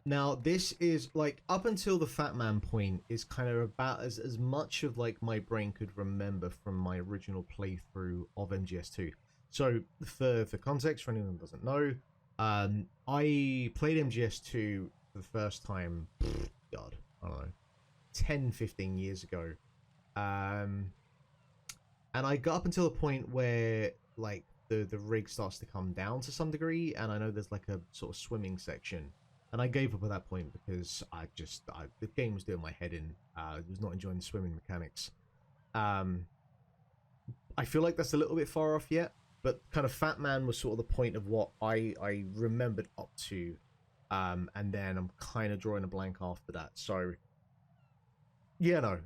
Now, this is like up until the Fat Man point is kind of about as much of like my brain could remember from my original playthrough of MGS2. So for context, for anyone who doesn't know, I played MGS2 for the first time, God, I don't know, 10, 15 years ago. And I got up until the point where like the rig starts to come down to some degree, and I know there's like a sort of swimming section. And I gave up at that point because the game was doing my head in. I was not enjoying the swimming mechanics. I feel like that's a little bit far off yet, but kind of Fat Man was sort of the point of what I remembered up to, and then I'm kind of drawing a blank after that. So yeah, no,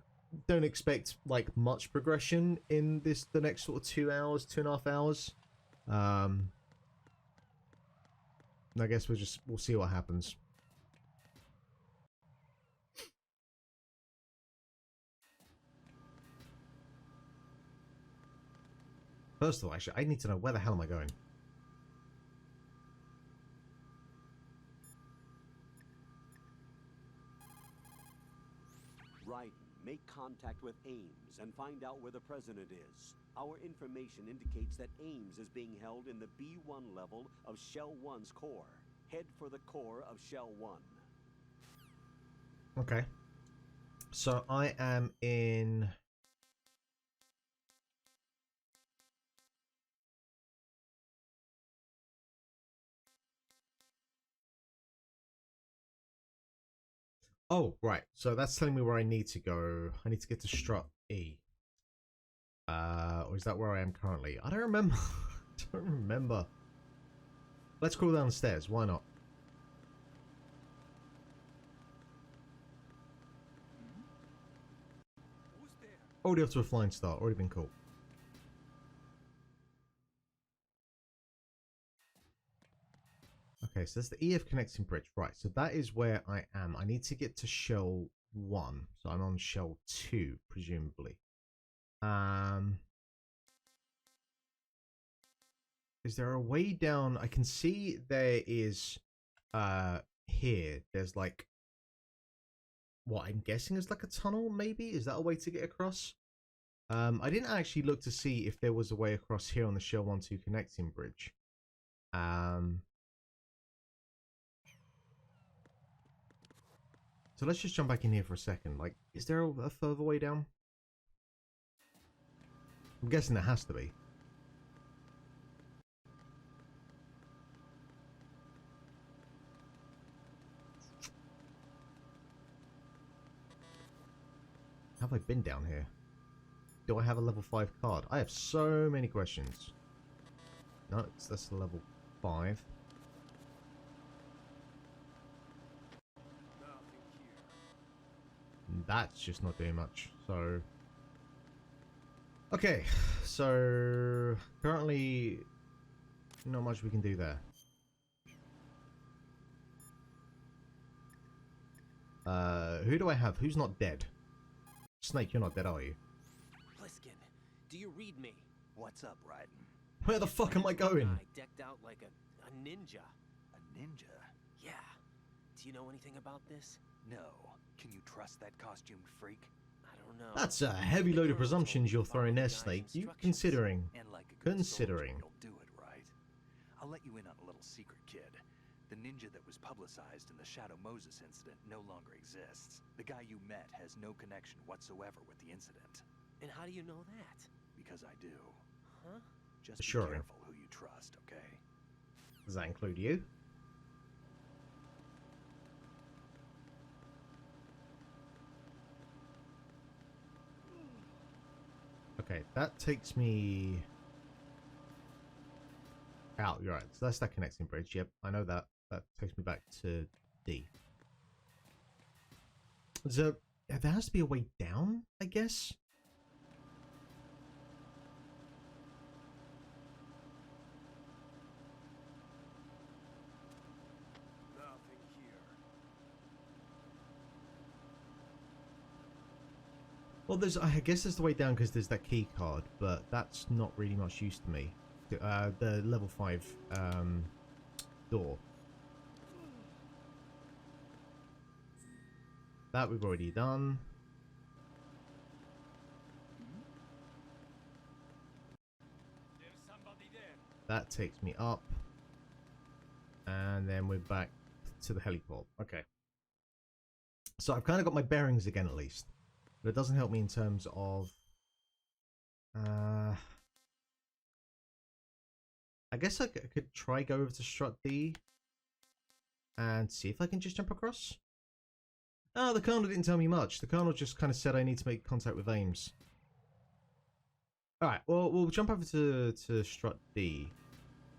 don't expect like much progression in the next sort of 2 hours, 2.5 hours. I guess we'll see what happens. First of all, actually, I need to know where the hell am I going? Raiden, make contact with Ames and find out where the president is. Our information indicates that Ames is being held in the B1 level of Shell 1's core. Head for the core of Shell 1. Okay. So I am in... Oh, right. So that's telling me where I need to go. I need to get to Strut E. Or is that where I am currently? I don't remember. I don't remember. Let's crawl down the stairs. Why not? Already off to a flying start. Already been cool. Okay, so that's the EF connecting bridge. Right, so that is where I am. I need to get to Shell 1. So I'm on Shell 2, presumably. Is there a way down? I can see there is here. There's like what I'm guessing is like a tunnel, maybe? Is that a way to get across? I didn't actually look to see if there was a way across here on the Shell 1-2 connecting bridge. So let's just jump back in here for a second. Like, is there a further way down? I'm guessing there has to be. Have I been down here? Do I have a level 5 card? I have so many questions. No, that's level 5. That's just not doing much. So, okay, so currently not much we can do there. Who do I have? Who's not dead? Snake, you're not dead, are you? Pliskin, do you read me? What's up, Raiden? Where the fuck am I going? I decked out like a ninja. A ninja? Yeah. Do you know anything about this? No. Can you trust that costumed freak? I don't know. That's a heavy load of presumptions you're throwing there, Snake. You considering? And like a good Considering. soldier, you'll do it, right? I'll let you in on a little secret, kid. The ninja that was publicized in the Shadow Moses incident no longer exists. The guy you met has no connection whatsoever with the incident. And how do you know that? Because I do. Huh? Just be Sure. careful who you trust, okay? Does that include you? Okay, that takes me out. You're right. So that's that connecting bridge. Yep, I know that. That takes me back to D. So there has to be a way down, I guess. Nothing here. Well, I guess there's the way down because there's that key card, but that's not really much use to me. The level 5 door. That we've already done. There's somebody there. That takes me up. And then we're back to the heliport. Okay. So I've kind of got my bearings again at least. But it doesn't help me in terms of... I guess I could try go over to Strut D. And see if I can just jump across. Oh, the Colonel didn't tell me much. The Colonel just kind of said I need to make contact with Ames. Alright, well, we'll jump over to Strut D.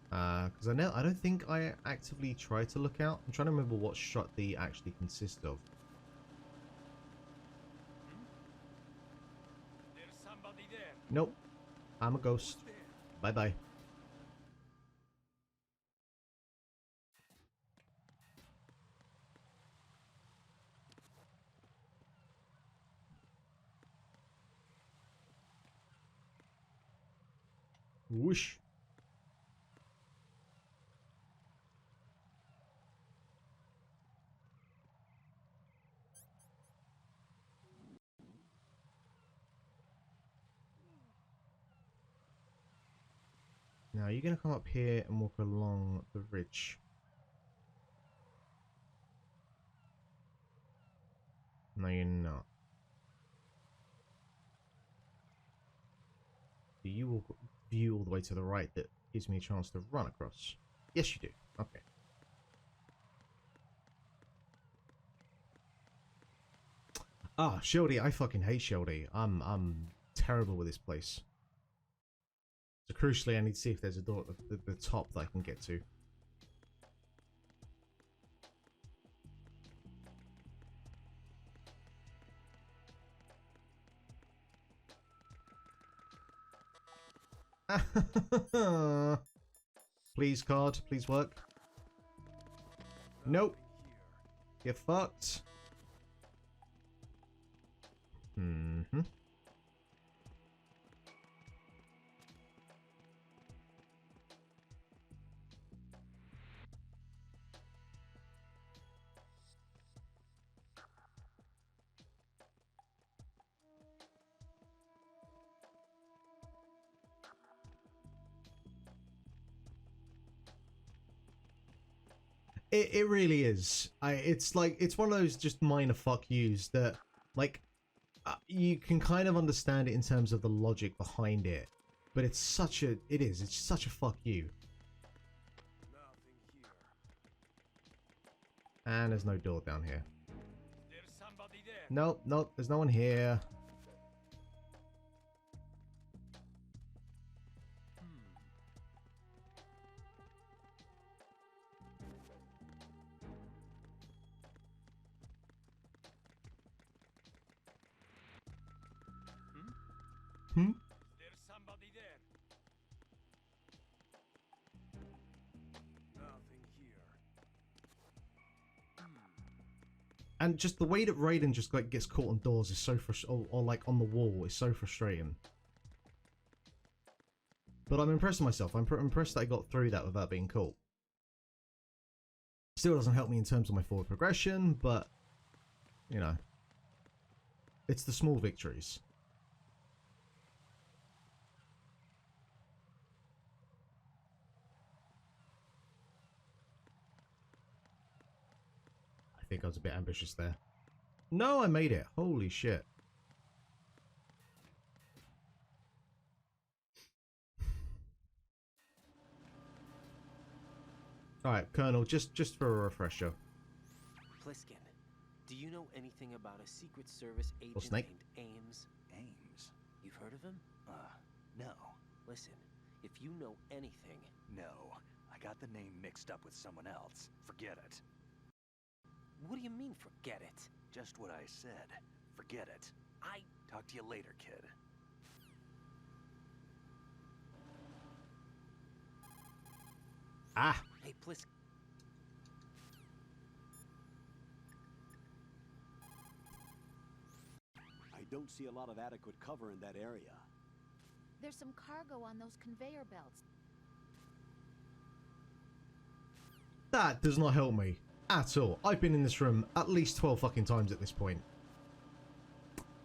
Because I don't think I actively tried to look out. I'm trying to remember what Strut D actually consists of. There's somebody there. Nope. I'm a ghost. Who's there? Bye-bye. Whoosh. Now you're going to come up here and walk along the ridge. No, you're not. Do you walk view all the way to the right that gives me a chance to run across? Yes, you do. Okay. Ah, Shieldy. I fucking hate Shieldy. I'm terrible with this place. So crucially, I need to see if there's a door at the top that I can get to. Please, card. Please work. Nope. You're fucked. Mm-hmm. It really is. It's like, it's one of those just minor fuck yous that, like, you can kind of understand it in terms of the logic behind it, but it's such a, it's such a fuck you. Nothing here. And there's no door down here. There's somebody there. Nope, nope, there's no one here. Hmm? There's somebody there. Nothing here. And just the way that Raiden just like gets caught on doors is so or like on the wall is so frustrating. But I'm impressed with myself. I'm impressed that I got through that without being caught. Still doesn't help me in terms of my forward progression, but you know, it's the small victories. I think I was a bit ambitious there. No, I made it. Holy shit. Alright, Colonel, just for a refresher. Pliskin, do you know anything about a Secret Service agent Snake? named Ames? Ames? You've heard of him? No. Listen, if you know anything... No. I got the name mixed up with someone else. Forget it. What do you mean, forget it? Just what I said. Forget it. Talk to you later, kid. Ah! Hey, Pliskin. I don't see a lot of adequate cover in that area. There's some cargo on those conveyor belts. That does not help me. at all. I've been in this room at least 12 fucking times at this point.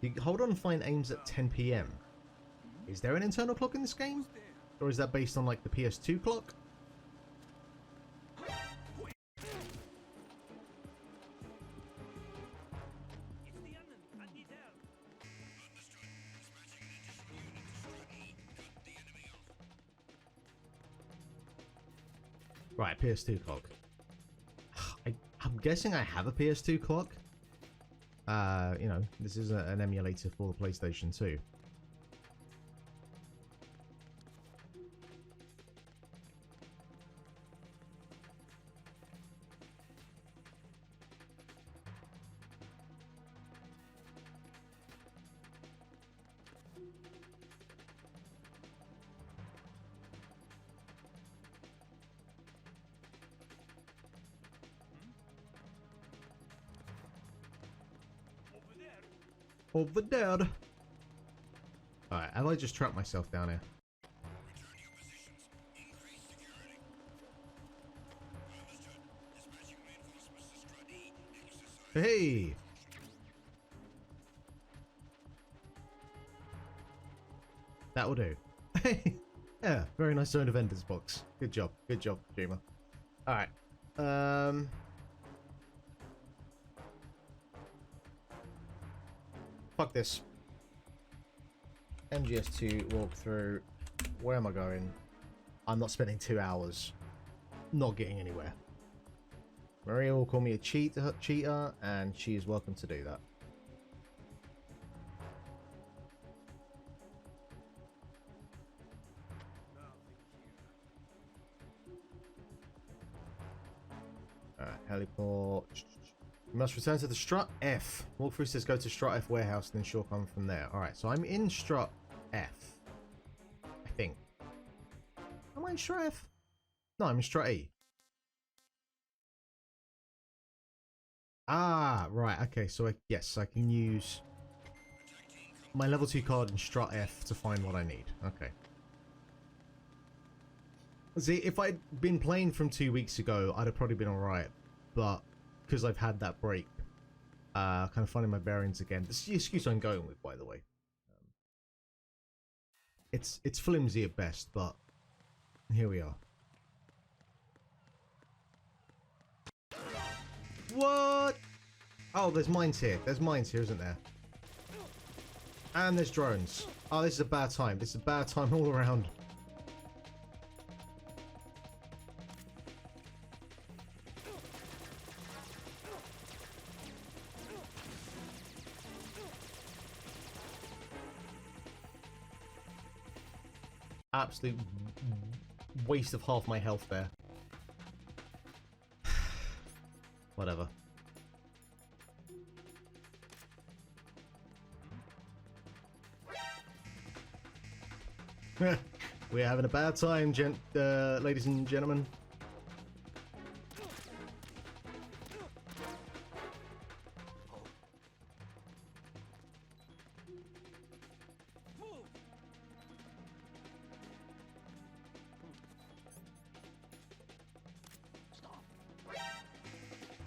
You hold on and find aims at 10 p.m. Is there an internal clock in this game? Or is that based on like the PS2 clock? Right, PS2 clock. I'm guessing I have a PS2 clock. You know, this is an emulator for the PlayStation 2. Over there. Alright, have I just trapped myself down here? Hey! That will do. Hey! Yeah, very nice zone of Ender's box. Good job, Juma. Alright. Fuck this. MGS2 walkthrough. Where am I going? I'm not spending 2 hours not getting anywhere. Maria will call me a cheater, and she is welcome to do that. Alright, heliport. You must return to the Strut F. Walkthrough says go to Strut F warehouse and then she'll come from there. Alright, so I'm in Strut F. I think. Am I in Strut F? No, I'm in Strut E. Ah, right. Okay, so yes, I can use my level 2 card in Strut F to find what I need. Okay. See, if I'd been playing from 2 weeks ago, I'd have probably been alright. But because I've had that break, kind of finding my bearings again. This is the excuse I'm going with, by the way. It's flimsy at best, but here we are. What? Oh, there's mines here. There's mines here, isn't there? And there's drones. Oh, this is a bad time. This is a bad time all around. Absolute waste of half my health there. Whatever. We're having a bad time, ladies and gentlemen.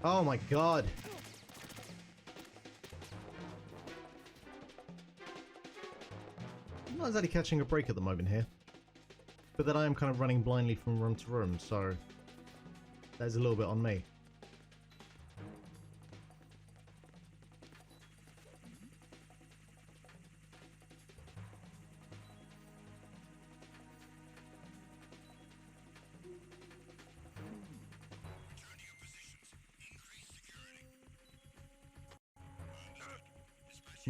Oh my god. I'm not exactly catching a break at the moment here. But then I am kind of running blindly from room to room, so there's a little bit on me.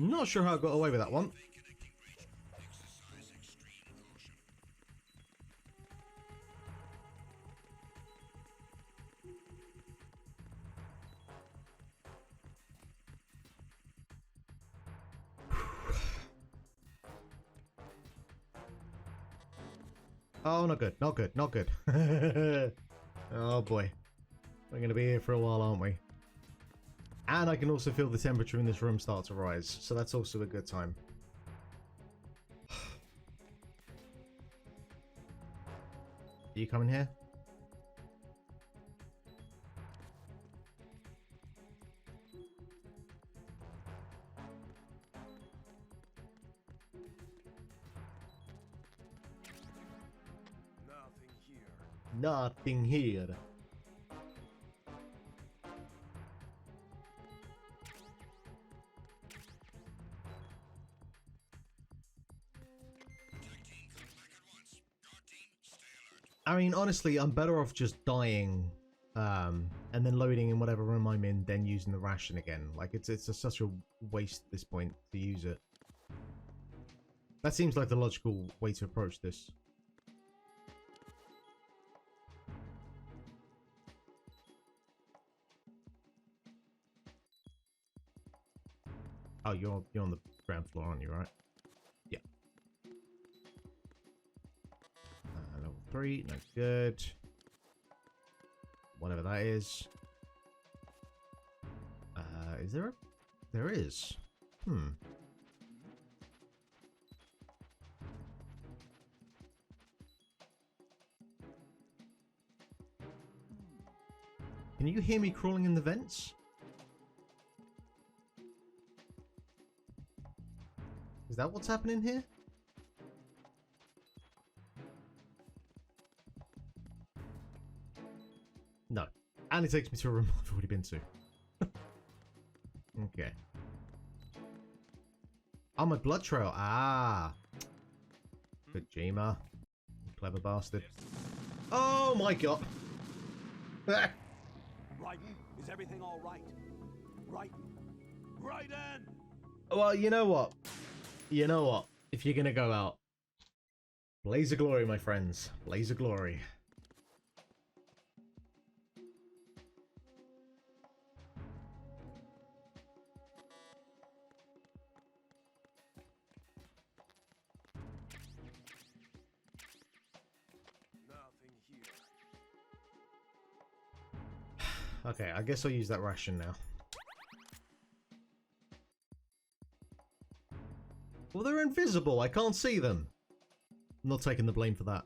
Not sure how I got away with that one. Oh, not good, not good, not good. Oh boy. We're going to be here for a while, aren't we? And I can also feel the temperature in this room start to rise, so that's also a good time. Are you coming here? Nothing here. I mean, honestly, I'm better off just dying, and then loading in whatever room I'm in, then using the ration again. Like, it's such a waste at this point to use it. That seems like the logical way to approach this. Oh, you're on the ground floor, aren't you, right? Yeah. Level 3, no good. Whatever that is. Is there a... There is. Hmm. Can you hear me crawling in the vents? Is that what's happening here? No. And it takes me to a room I've already been to. Okay. Oh, my blood trail. Ah. Kojima. Clever bastard. Oh my god. Raiden, is everything all right? Raiden! Raiden! Well, you know what? You know what? If you're gonna go out, blaze of glory, my friends. Blaze of glory. Nothing here. Okay, I guess I'll use that ration now. Well, they're invisible. I can't see them. I'm not taking the blame for that.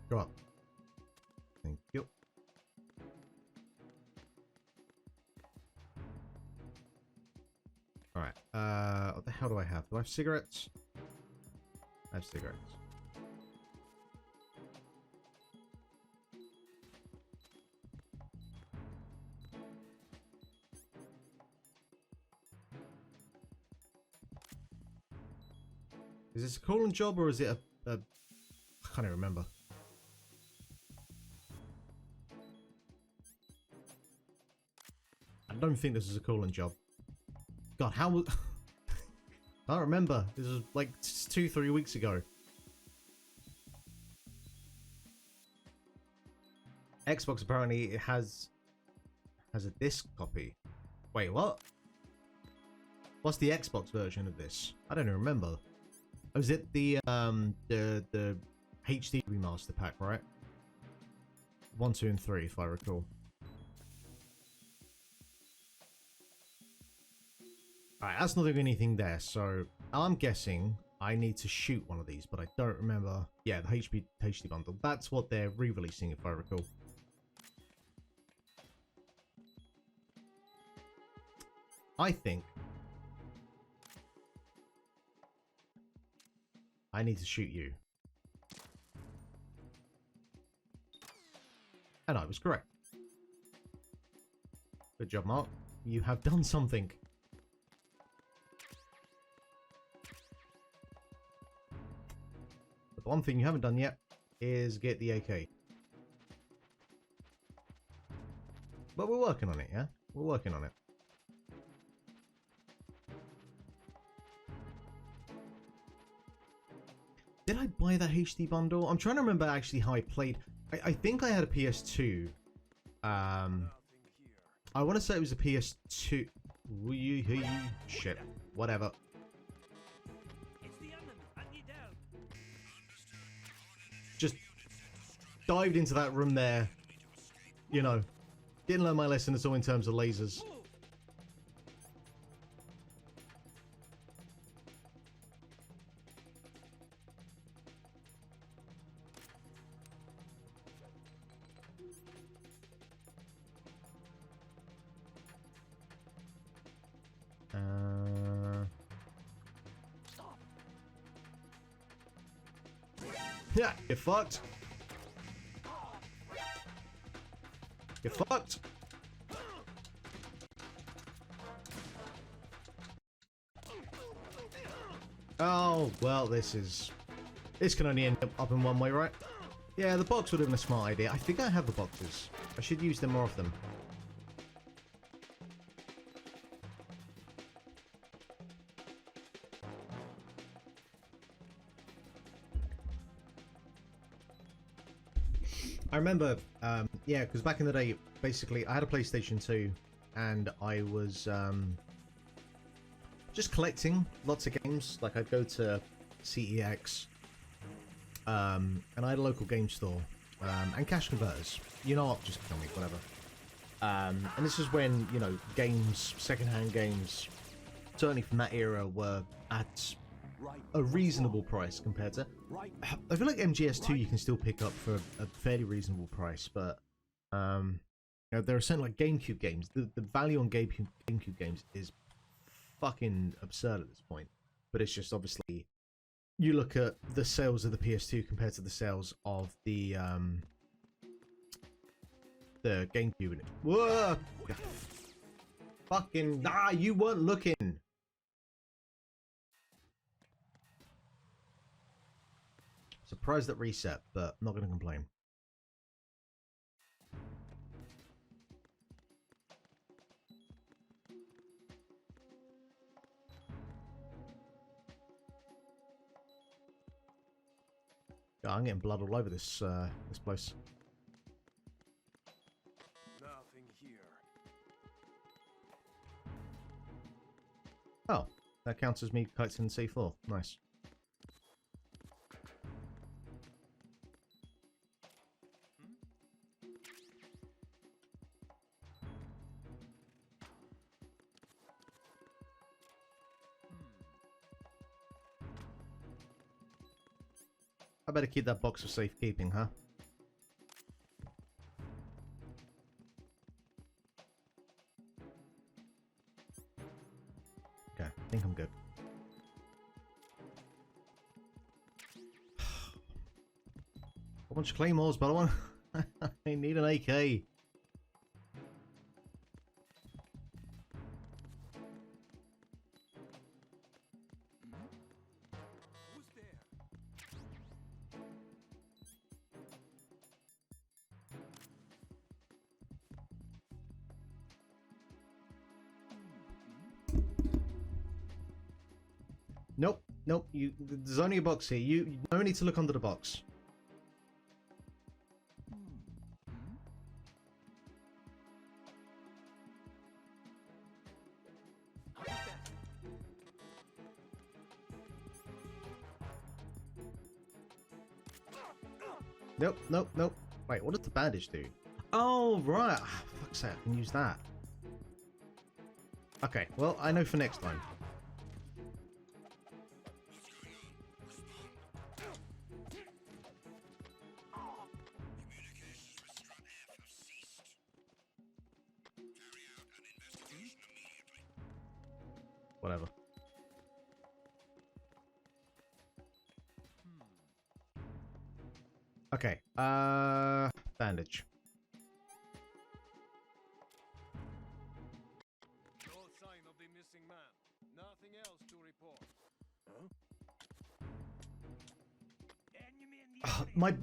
Go up. Thank you. Alright. What the hell do I have? Do I have cigarettes? I have cigarettes. Is this a cooling job or is it a... I can't even remember. I don't think this is a cooling job. God, how was... I don't remember. This was like 2-3 weeks ago. Xbox apparently it has a disc copy. Wait, what? What's the Xbox version of this? I don't even remember. Oh, is it the HD remaster pack, right? 1, 2, and 3, if I recall. Alright, that's not doing anything there, so I'm guessing I need to shoot one of these, but I don't remember. Yeah, the HD bundle. That's what they're re-releasing, if I recall. I think I need to shoot you. And I was correct. Good job, Mark. You have done something. But the one thing you haven't done yet is get the AK. But we're working on it, yeah? We're working on it. Did I buy that HD bundle? I'm trying to remember actually how I played. I think I had a PS2. I want to say it was a PS2. Shit. Whatever. Just dived into that room there. You know. Didn't learn my lesson at all in terms of lasers. Yeah, you're fucked. You're fucked. Oh, well, this can only end up in one way, right? Yeah, the box would have been a smart idea. I think I have the boxes. I should use them more often. I remember, yeah, because back in the day, basically, I had a PlayStation 2, and I was just collecting lots of games. Like, I'd go to CEX, and I had a local game store, and cash converters. You know what? Just kill me, whatever. And this is when, you know, games, secondhand games, certainly from that era, were at a reasonable price compared to... I feel like MGS2 you can still pick up for a fairly reasonable price, but you know, there are certain like GameCube games. The value on GameCube games is fucking absurd at this point. But it's just obviously you look at the sales of the PS2 compared to the sales of the GameCube. And whoa! Fucking you weren't looking. Surprised at reset, but I'm not going to complain. Yeah, I'm getting blood all over this this place. Nothing here. Oh, that counts as me collecting C4. Nice. I better keep that box for safekeeping, huh? Okay, I think I'm good. A bunch of claymores, but I want... I need an AK. Nope, nope. There's only a box here. You no need to look under the box. Nope, nope, nope. Wait, what does the bandage do? Oh, right. Fuck's sake, I can use that. Okay, well, I know for next time. Whatever. Okay, bandage. No sign of the missing man. Nothing else to report.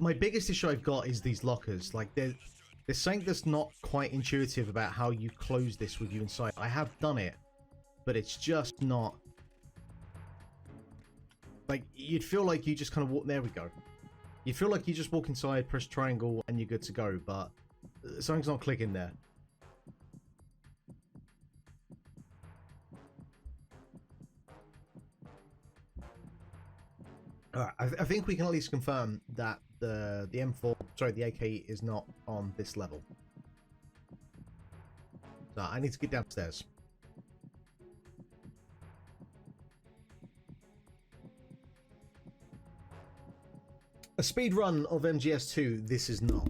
My biggest issue I've got is these lockers. Like, there's something that's not quite intuitive about how you close this with you inside. I have done it, but it's just not... Like, you'd feel like you just kind of walk... There we go. You feel like you just walk inside, press triangle, and you're good to go, but something's not clicking there. Alright, I think we can at least confirm that the M4, sorry, the AK is not on this level. So I need to get downstairs. A speed run of MGS2, this is not.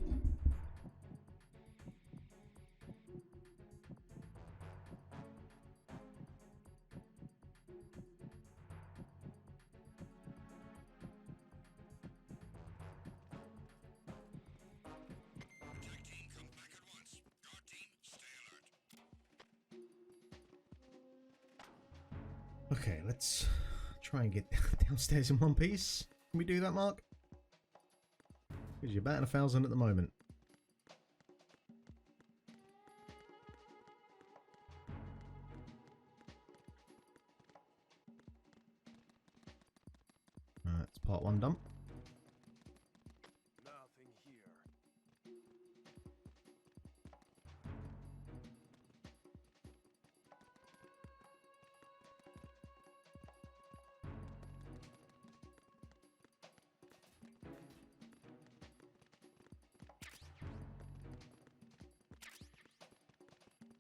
Okay, let's try and get downstairs in one piece. Can we do that, Mark? Because you're batting 1,000 at the moment. That's part 1 done. Nothing here.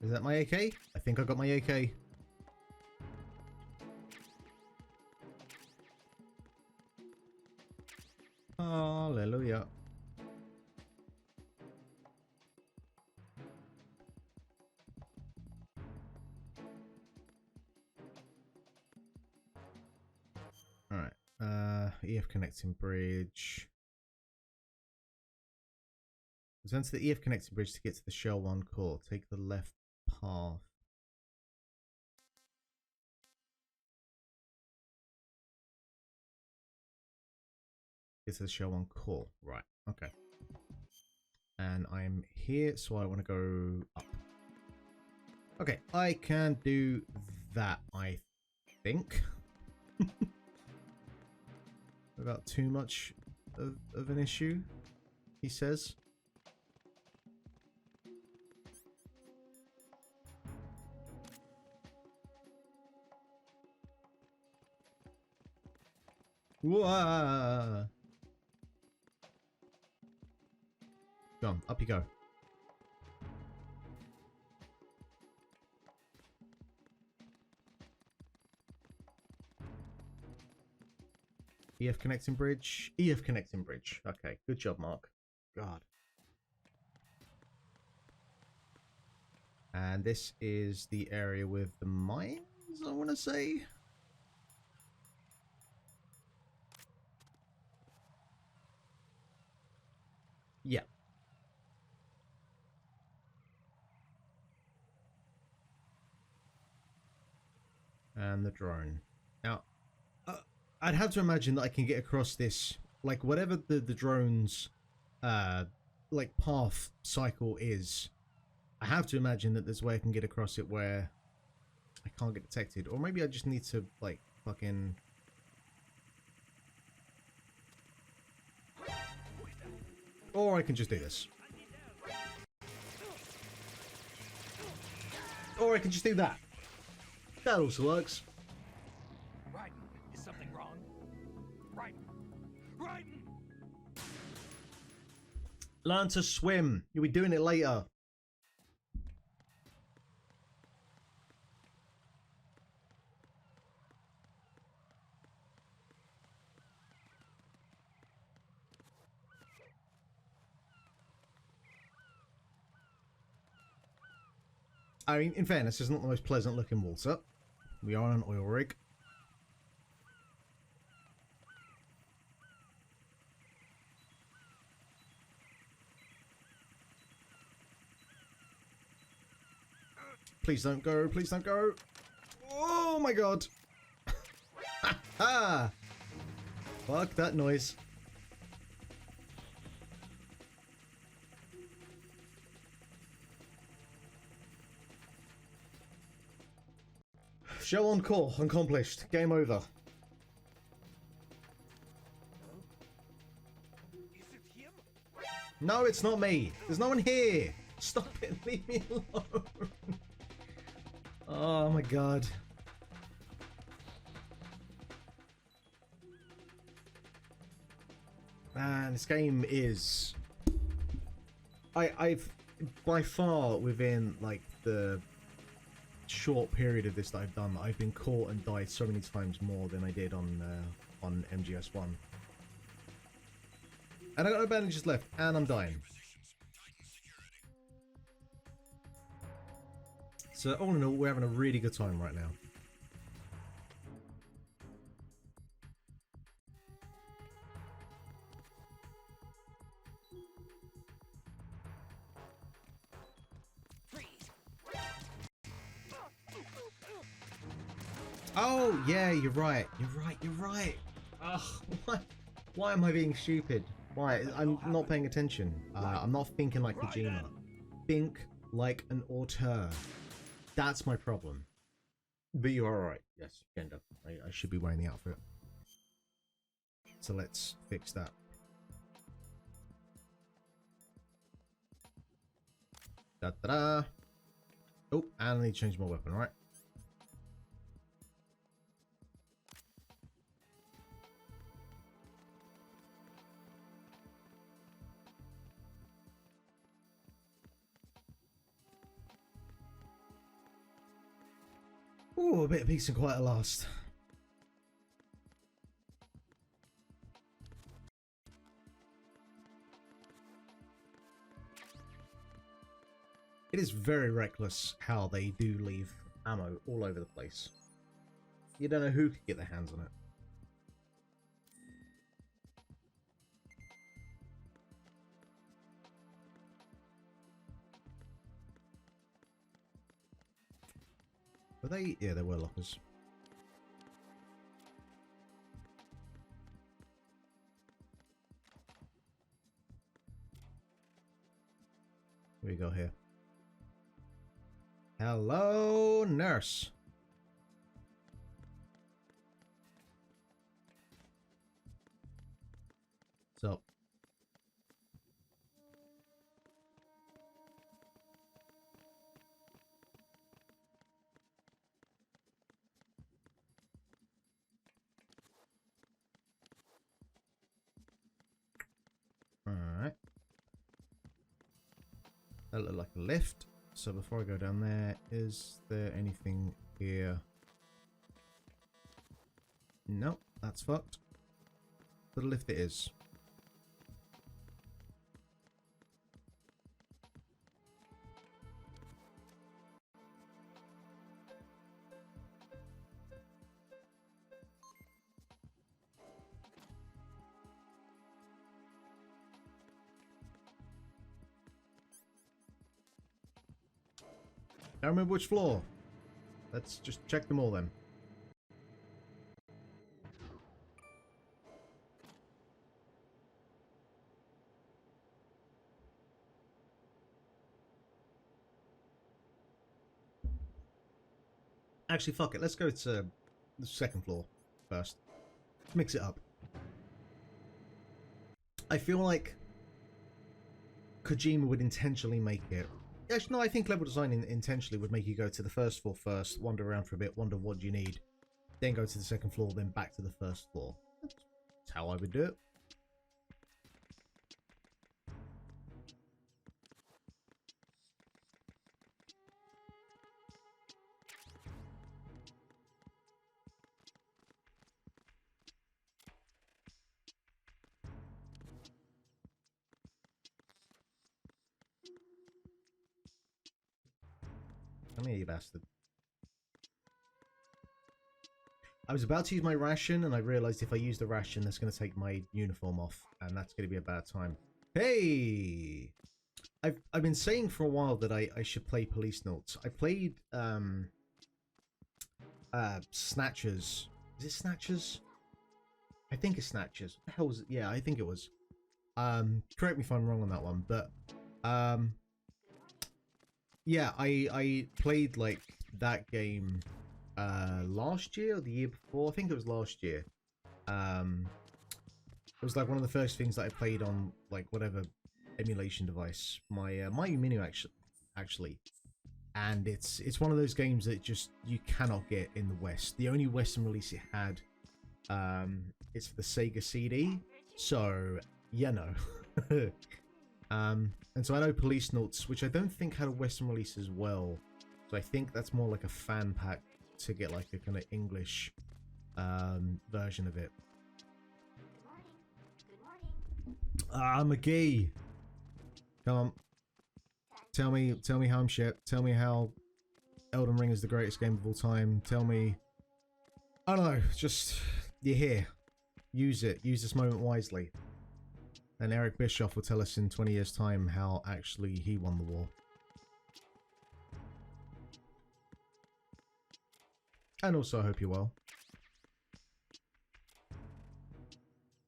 Is that my AK? I think I got my AK. Hallelujah. Alright. EF connecting bridge. Return to the EF connecting bridge to get to the Shell 1 core. Take the left path. Get to the Shell 1 core. Right. Okay. And I'm here, so I want to go up. Okay, I can do that, I think. Without too much of an issue, he says. Whoa! Go on, up you go. EF connecting bridge. EF connecting bridge. Okay, good job, Mark. God. And this is the area with the mines, I want to say. Yeah. And the drone. Now, I'd have to imagine that I can get across this, like, whatever the drone's, like, path cycle is. I have to imagine that there's a way I can get across it where I can't get detected. Or maybe I just need to, like, fucking... Or I can just do this. Or I can just do that. That also works. Raiden, is something wrong? Raiden! Raiden! Learn to swim. You'll be doing it later. I mean, in fairness, it's not the most pleasant looking water. We are on an oil rig. Please don't go, please don't go. Oh my god. Ha! Fuck that noise. Show on core, accomplished. Game over. Is it him? No, it's not me. There's no one here. Stop it. Leave me alone. Oh my god. Man, this game is... I've by far within like the short period of this that I've done, I've been caught and died so many times more than I did on MGS1. And I got no bandages left, and I'm dying. So all in all, we're having a really good time right now. Oh, yeah, you're right. You're right. You're right. Ugh, why am I being stupid? Why? I'm not paying attention. I'm not thinking like Kojima. Think like an auteur. That's my problem. But you are alright. Yes, gender. I should be wearing the outfit. So let's fix that. Da-da-da. Oh, and I need to change my weapon, right? Ooh, a bit of peace and quiet at last. It is very reckless how they do leave ammo all over the place. You don't know who could get their hands on it. Were they? Yeah, there were lockers. What do we got here? Hello, nurse. So. Alright. That looked like a lift. So before I go down there, is there anything here? Nope, that's fucked. But a lift it is. I remember which floor. Let's just check them all then. Actually, fuck it. Let's go to the second floor first. Mix it up. I feel like Kojima would intentionally make it. Actually, no, I think level design intentionally would make you go to the first floor first, wander around for a bit, wonder what you need, then go to the second floor, then back to the first floor. That's how I would do it. Come here, you bastard. I was about to use my ration, and I realised if I use the ration, that's going to take my uniform off, and that's going to be a bad time. Hey! I've been saying for a while that I should play Police Notes. I played Snatchers. Is it Snatchers? I think it's Snatchers. What the hell was it? Yeah, I think it was. Correct me if I'm wrong on that one, but yeah, I played like that game last year or the year before. I think it was last year. It was like one of the first things that I played on like whatever emulation device, my menu actually, and it's one of those games that just you cannot get in the West. The only Western release it had is for the Sega CD, so yeah, no. And so I know Police Notes, which I don't think had a Western release as well, so I think that's more like a fan pack to get like a kind of English version of it. McGee, come on, tell me how I'm shit. Tell me how Elden Ring is the greatest game of all time. Tell me, I don't know, just you're here. Use it. Use this moment wisely. And Eric Bischoff will tell us in 20 years' time how actually he won the war. And also, I hope you're well.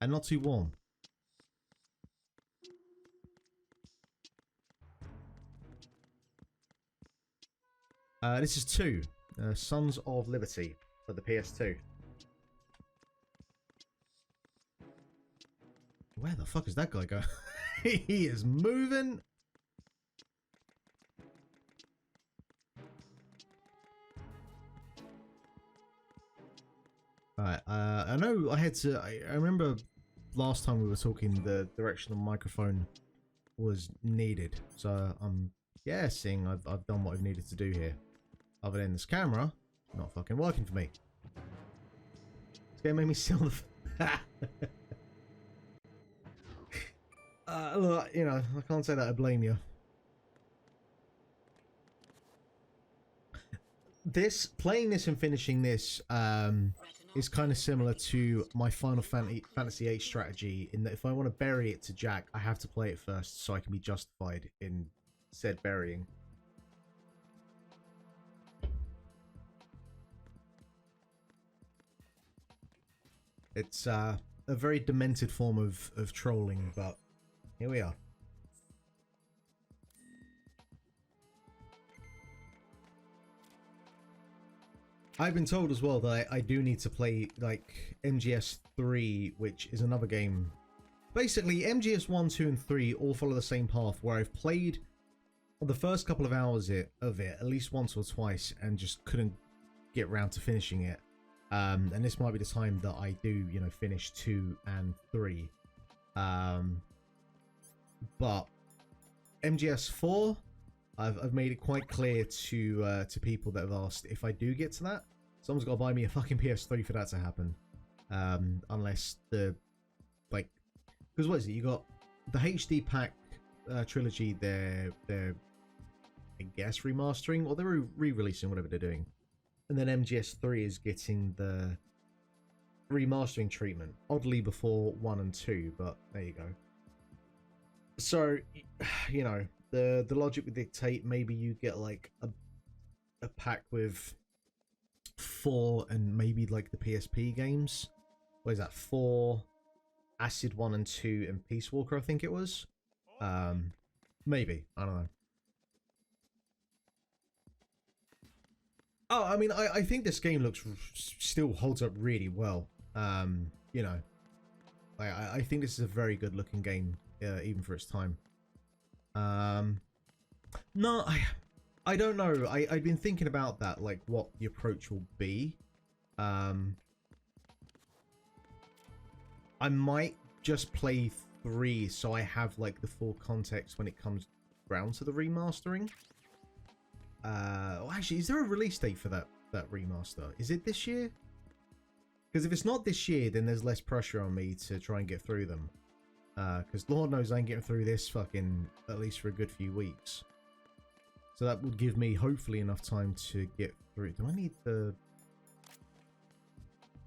And not too warm. This is 2. Sons of Liberty for the PS2. Where the fuck is that guy going? He is moving. Alright, I know I had to... I remember last time we were talking, the direction of the microphone was needed. So I'm guessing I've done what I've needed to do here. Other than this camera, not fucking working for me. This game made me sell the... look, you know, I can't say that I blame you. Playing this and finishing this, is kind of similar to my Final Fantasy VIII strategy, in that if I want to bury it to Jack, I have to play it first so I can be justified in said burying. It's a very demented form of trolling, but here we are. I've been told as well that I do need to play, like, MGS3, which is another game. Basically, MGS 1, 2, and 3 all follow the same path, where I've played the first couple of hours of it at least once or twice and just couldn't get around to finishing it. And this might be the time that I do, you know, finish 2 and 3. But MGS 4... I've made it quite clear to people that have asked if I do get to that, someone's got to buy me a fucking PS3 for that to happen. Unless the, like, because what is it? You got the HD pack trilogy. They're I guess remastering, or they're re-releasing, whatever they're doing, and then MGS3 is getting the remastering treatment. Oddly, before 1 and 2, but there you go. So, you know. The logic would dictate maybe you get like a pack with 4 and maybe like the PSP games. What is that? 4, Acid 1 and 2, and Peace Walker, I think it was. Maybe, I don't know. Oh, I mean, I think this game still holds up really well. You know, I think this is a very good looking game, even for its time. No, I don't know. I've been thinking about that, like what the approach will be. I might just play 3 so I have like the full context when it comes round to the remastering. Well, actually, is there a release date for that remaster? Is it this year? Because if it's not this year, then there's less pressure on me to try and get through them. Because Lord knows I ain't getting through this fucking at least for a good few weeks. So that would give me hopefully enough time to get through. Do I need the...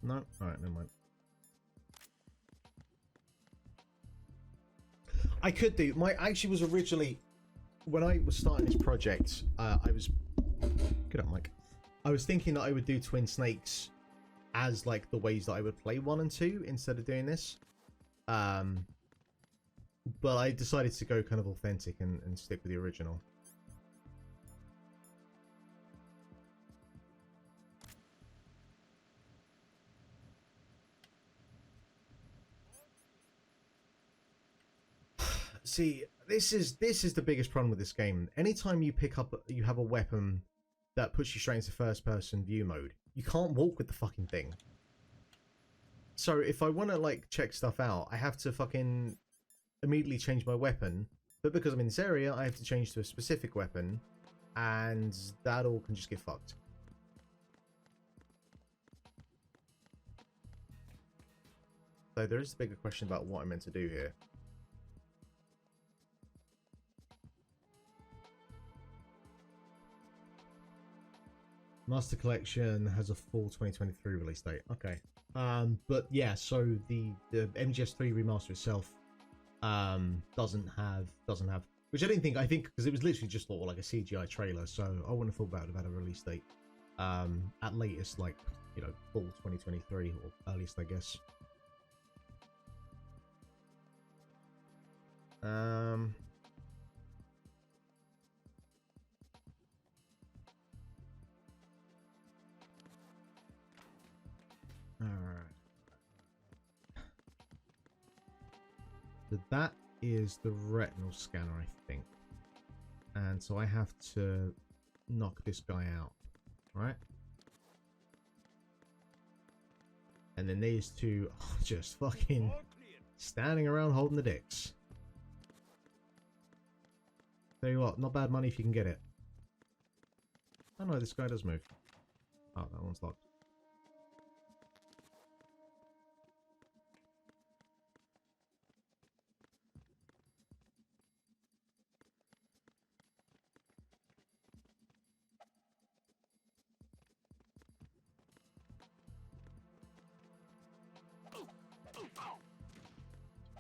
No? Alright, never mind. I could do... actually was originally... When I was starting this project, I was... Good up, Mike. I was thinking that I would do Twin Snakes as like the ways that I would play 1 and 2 instead of doing this. But I decided to go kind of authentic and stick with the original. See, this is the biggest problem with this game. Anytime you you have a weapon that puts you straight into first person view mode, you can't walk with the fucking thing. So if I want to like check stuff out, I have to fucking immediately change my weapon, but because I'm in this area, I have to change to a specific weapon, and that all can just get fucked. So there is a bigger question about what I'm meant to do here. Master Collection has a full 2023 release date. Okay. But yeah, so the MGS3 remaster itself doesn't have, which I think because it was literally just like a CGI trailer, so I wouldn't have thought about it about a release date. At latest, like, you know, fall 2023 or earliest, I guess. Alright. So that is the retinal scanner, I think. And so I have to knock this guy out, right? And then these two are just fucking standing around holding the dicks. Tell you what, not bad money if you can get it. Oh no, this guy does move. Oh, that one's locked.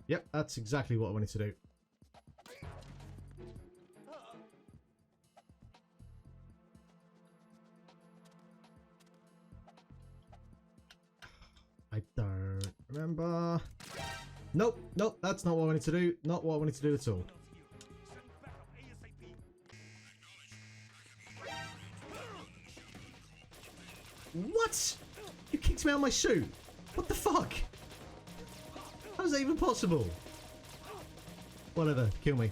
Yep, that's exactly what I wanted to do. I don't remember. Nope, nope, that's not what I wanted to do. Not what I wanted to do at all. What? You kicked me out of my suit? What the fuck? How is that even possible? Whatever, kill me.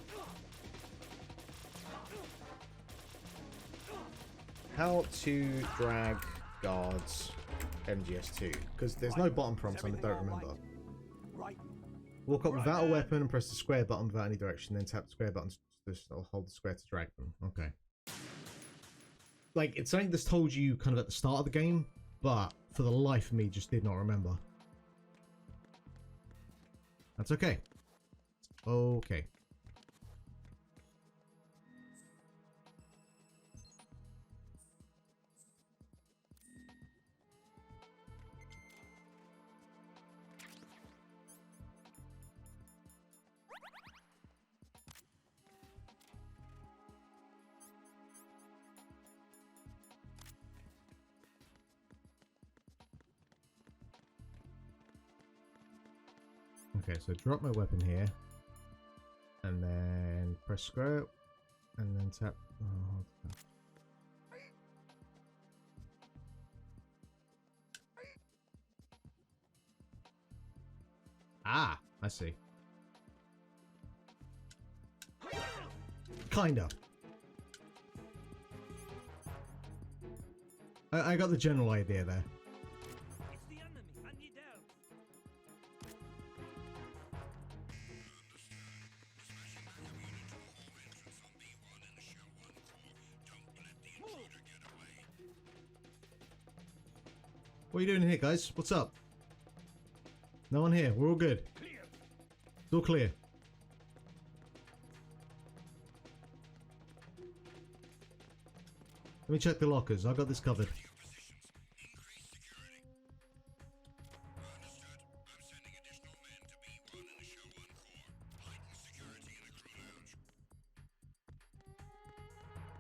How to drag guards MGS2? Because there's no bottom prompts and I don't remember. Walk up without a weapon and press the square button without any direction, then tap the square button to hold the square to drag them. Okay. Like, it's something that's told you kind of at the start of the game, but for the life of me, just did not remember. That's okay. Okay. Okay, so drop my weapon here, and then press square, and then tap. Oh, ah, I see. Kinda. I got the general idea there. What are you doing here, guys? What's up? No one here. We're all good. It's all clear. Let me check the lockers. I got this covered.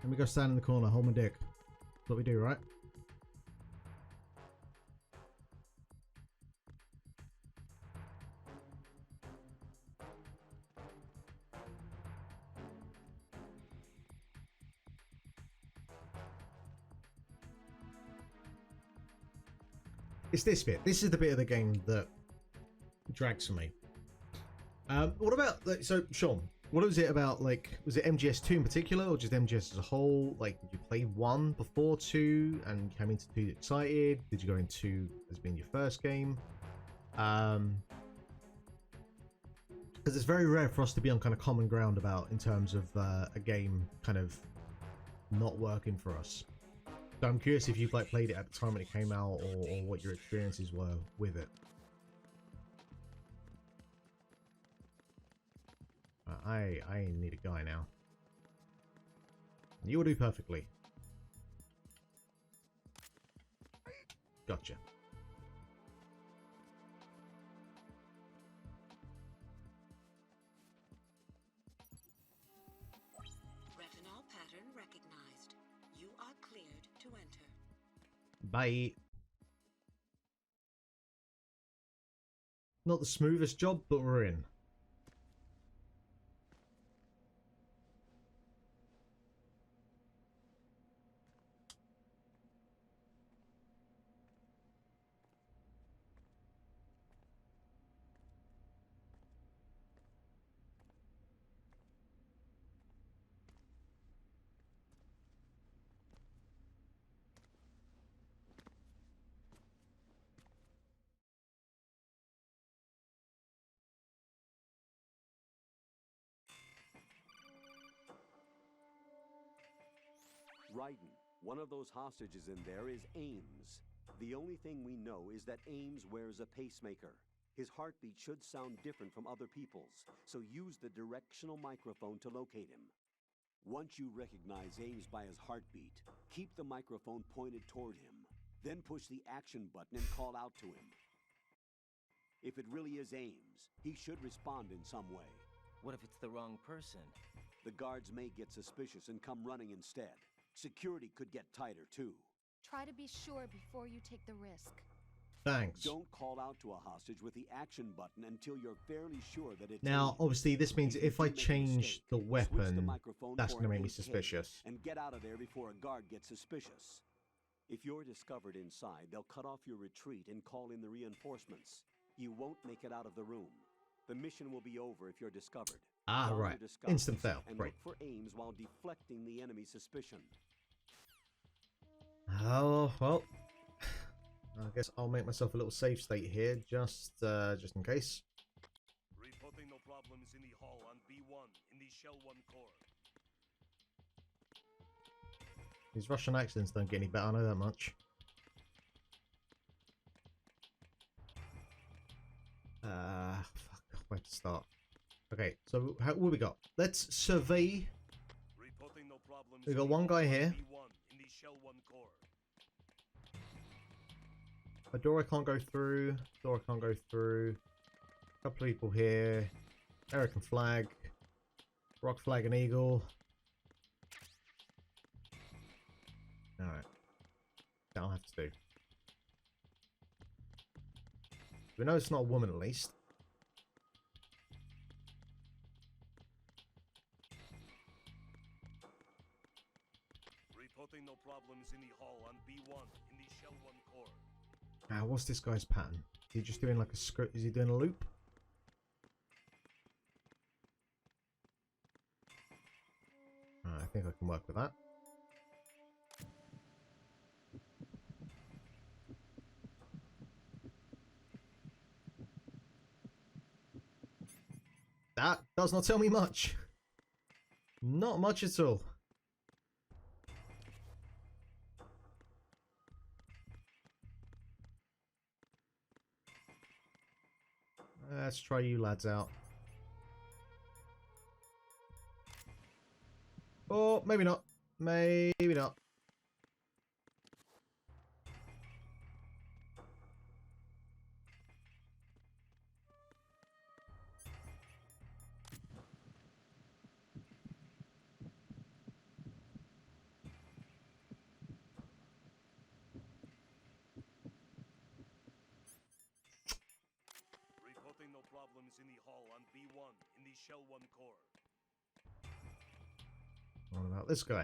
Let me go stand in the corner. Hold my dick. That's what we do, right? It's this bit. This is the bit of the game that drags for me. What about, like, so Sean, what was it about, like, was it MGS2 in particular, or just MGS as a whole? Like, did you play 1 before 2 and came into 2 excited? Did you go into 2 as being your first game? Because it's very rare for us to be on kind of common ground about in terms of a game kind of not working for us. So I'm curious if you've like played it at the time when it came out, or what your experiences were with it. I need a guy now. You will do perfectly. Gotcha. Retinol pattern recognized. You are cleared to enter. Bye. Not the smoothest job, but we're in. Raiden, one of those hostages in there is Ames. The only thing we know is that Ames wears a pacemaker. His heartbeat should sound different from other people's, so use the directional microphone to locate him. Once you recognize Ames by his heartbeat, keep the microphone pointed toward him. Then push the action button and call out to him. If it really is Ames, he should respond in some way. What if it's the wrong person? The guards may get suspicious and come running instead. Security could get tighter, too. Try to be sure before you take the risk. Thanks. Don't call out to a hostage with the action button until you're fairly sure that it's Now, Ames. obviously, this means if I Make a change mistake, the switch weapon, microphone that's for going to make an me AK suspicious. And get out of there before a guard gets suspicious. If you're discovered inside, they'll cut off your retreat and call in the reinforcements. You won't make it out of the room. The mission will be over if you're discovered. Ah, Don right. your disguise Instant fail. And Great. look for Ames while deflecting the enemy's suspicion. Oh, well. I guess I'll make myself a little save state here, just in case. Reporting no problems in the hall on B1 in the Shell 1 core. These Russian accents don't get any better, I know that much. Fuck, where to start? Okay, so what we got? Let's survey. Reporting no problems. We got in the one guy hall on here. B1 in the Shell 1 core. A door I can't go through. Door I can't go through. A couple of people here. American flag. Rock flag and eagle. Alright. That'll have to do. We know it's not a woman at least. Reporting no problems in the hall on B1 in the Shell 1 core. Now, what's this guy's pattern? Is he just doing like a script? Is he doing a loop? I think I can work with that. That does not tell me much. Not much at all. Let's try you lads out. Or maybe not. Maybe not. Reporting no problems in the hall on B1 in the Shell 1 core. What about this guy?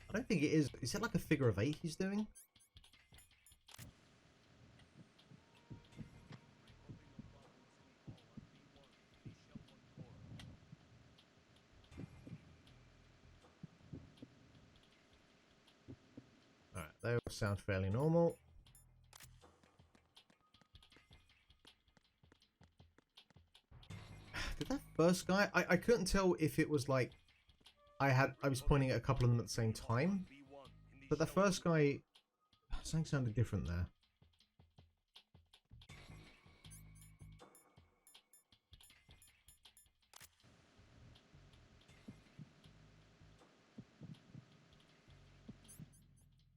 I don't think it is. Is it like a figure of 8 he's doing? Alright, they all sound fairly normal. Did that first guy? I couldn't tell if it was like I was pointing at a couple of them at the same time. But the first guy, something sounded different there.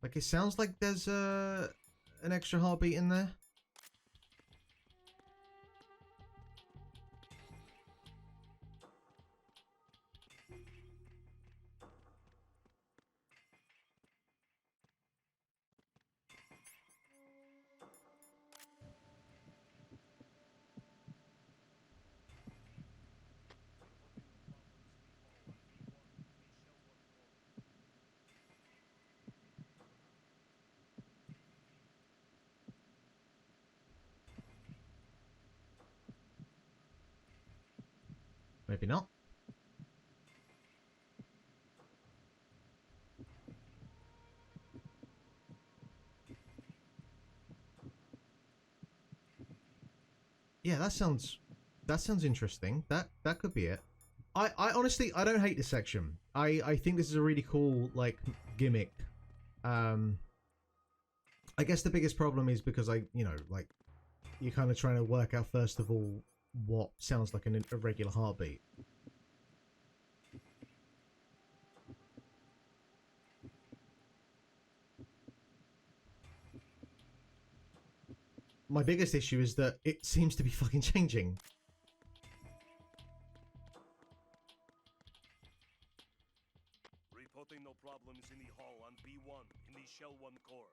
Like it sounds like there's an extra heartbeat in there. Maybe not. Yeah, that sounds interesting. That could be it. I honestly I don't hate this section. I think this is a really cool like gimmick. I guess the biggest problem is because like you're kind of trying to work out first of all what sounds like an irregular heartbeat. My biggest issue is that it seems to be fucking changing. Reporting no problems in the hall on B1 in the Shell 1 core.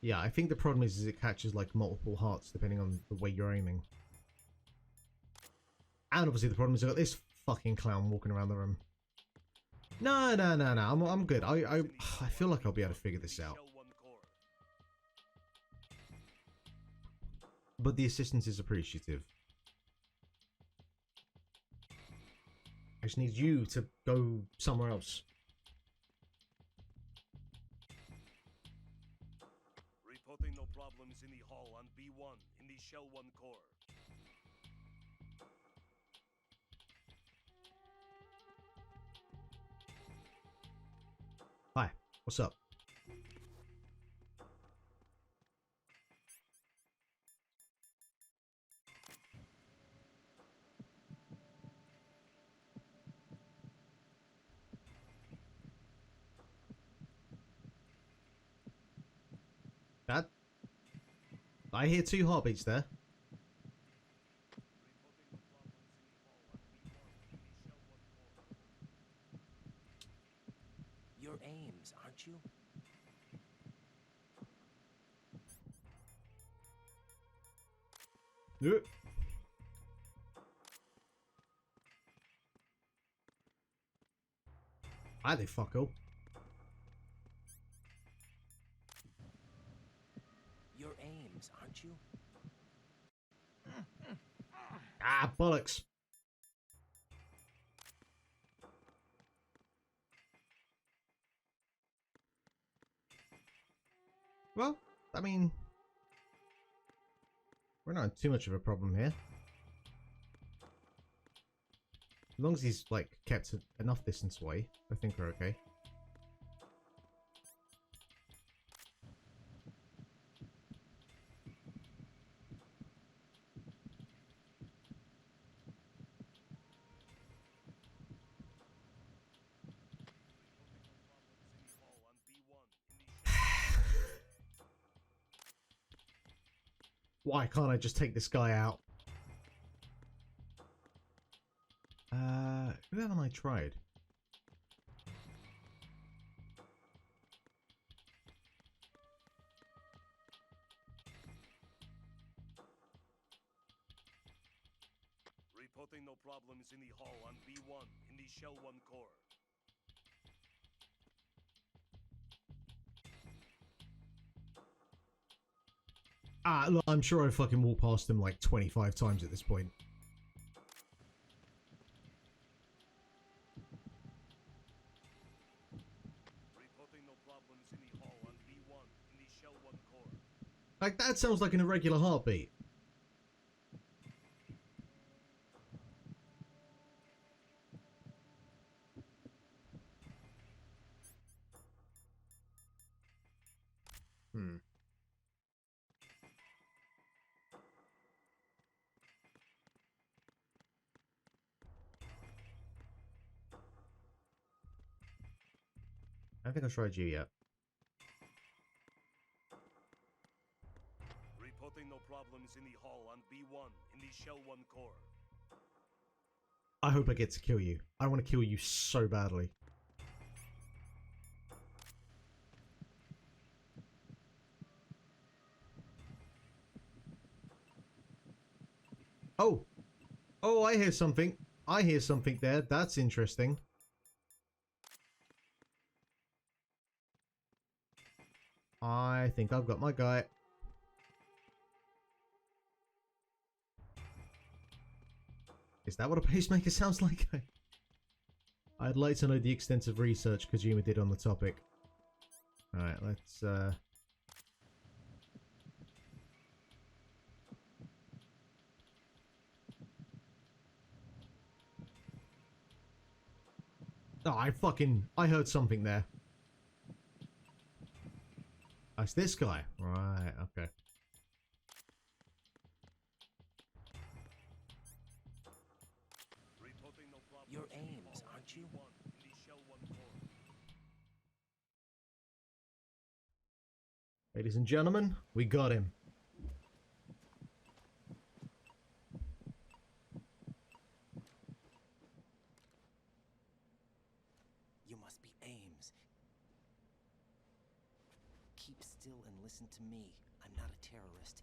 Yeah, I think the problem is it catches like multiple hearts depending on the way you're aiming. And obviously the problem is I've got this fucking clown walking around the room. No. I'm good. I feel like I'll be able to figure this out. But the assistance is appreciative. I just need you to go somewhere else. Reporting no problems in the hall on B1 in the Shell 1 core. Hi, what's up? That I hear 2 heartbeats there. You're Ames, aren't you? Yep. Hi there, fucko. You're Ames, aren't you? Ah, bollocks. Well, I mean, we're not in too much of a problem here. As long as he's, like, kept enough distance away, I think we're okay. Why can't I just take this guy out? Who haven't I tried? Reporting no problems in the hall on B1 in the Shell 1 core. Ah, look, I'm sure I fucking walked past him like 25 times at this point. Reporting no problems in the hall on B1 in the Shell 1 core. Like, that sounds like an irregular heartbeat. Hmm. I don't think I've tried you yet. Reporting no problems in the hall on B1 in the Shell 1 core. I hope I get to kill you. I want to kill you so badly. Oh! Oh, I hear something. I hear something there. That's interesting. think I've got my guy. Is that what a pacemaker sounds like? I'd like to know the extensive research Kojima did on the topic. Alright, let's Oh, I heard something there. Oh, it's this guy. Right, okay. Reporting no problems You're in the Ames, hall on aren't you? B1 in the Shell 1 core. Ladies and gentlemen, we got him. You must be Ames. Keep still and listen to me. I'm not a terrorist.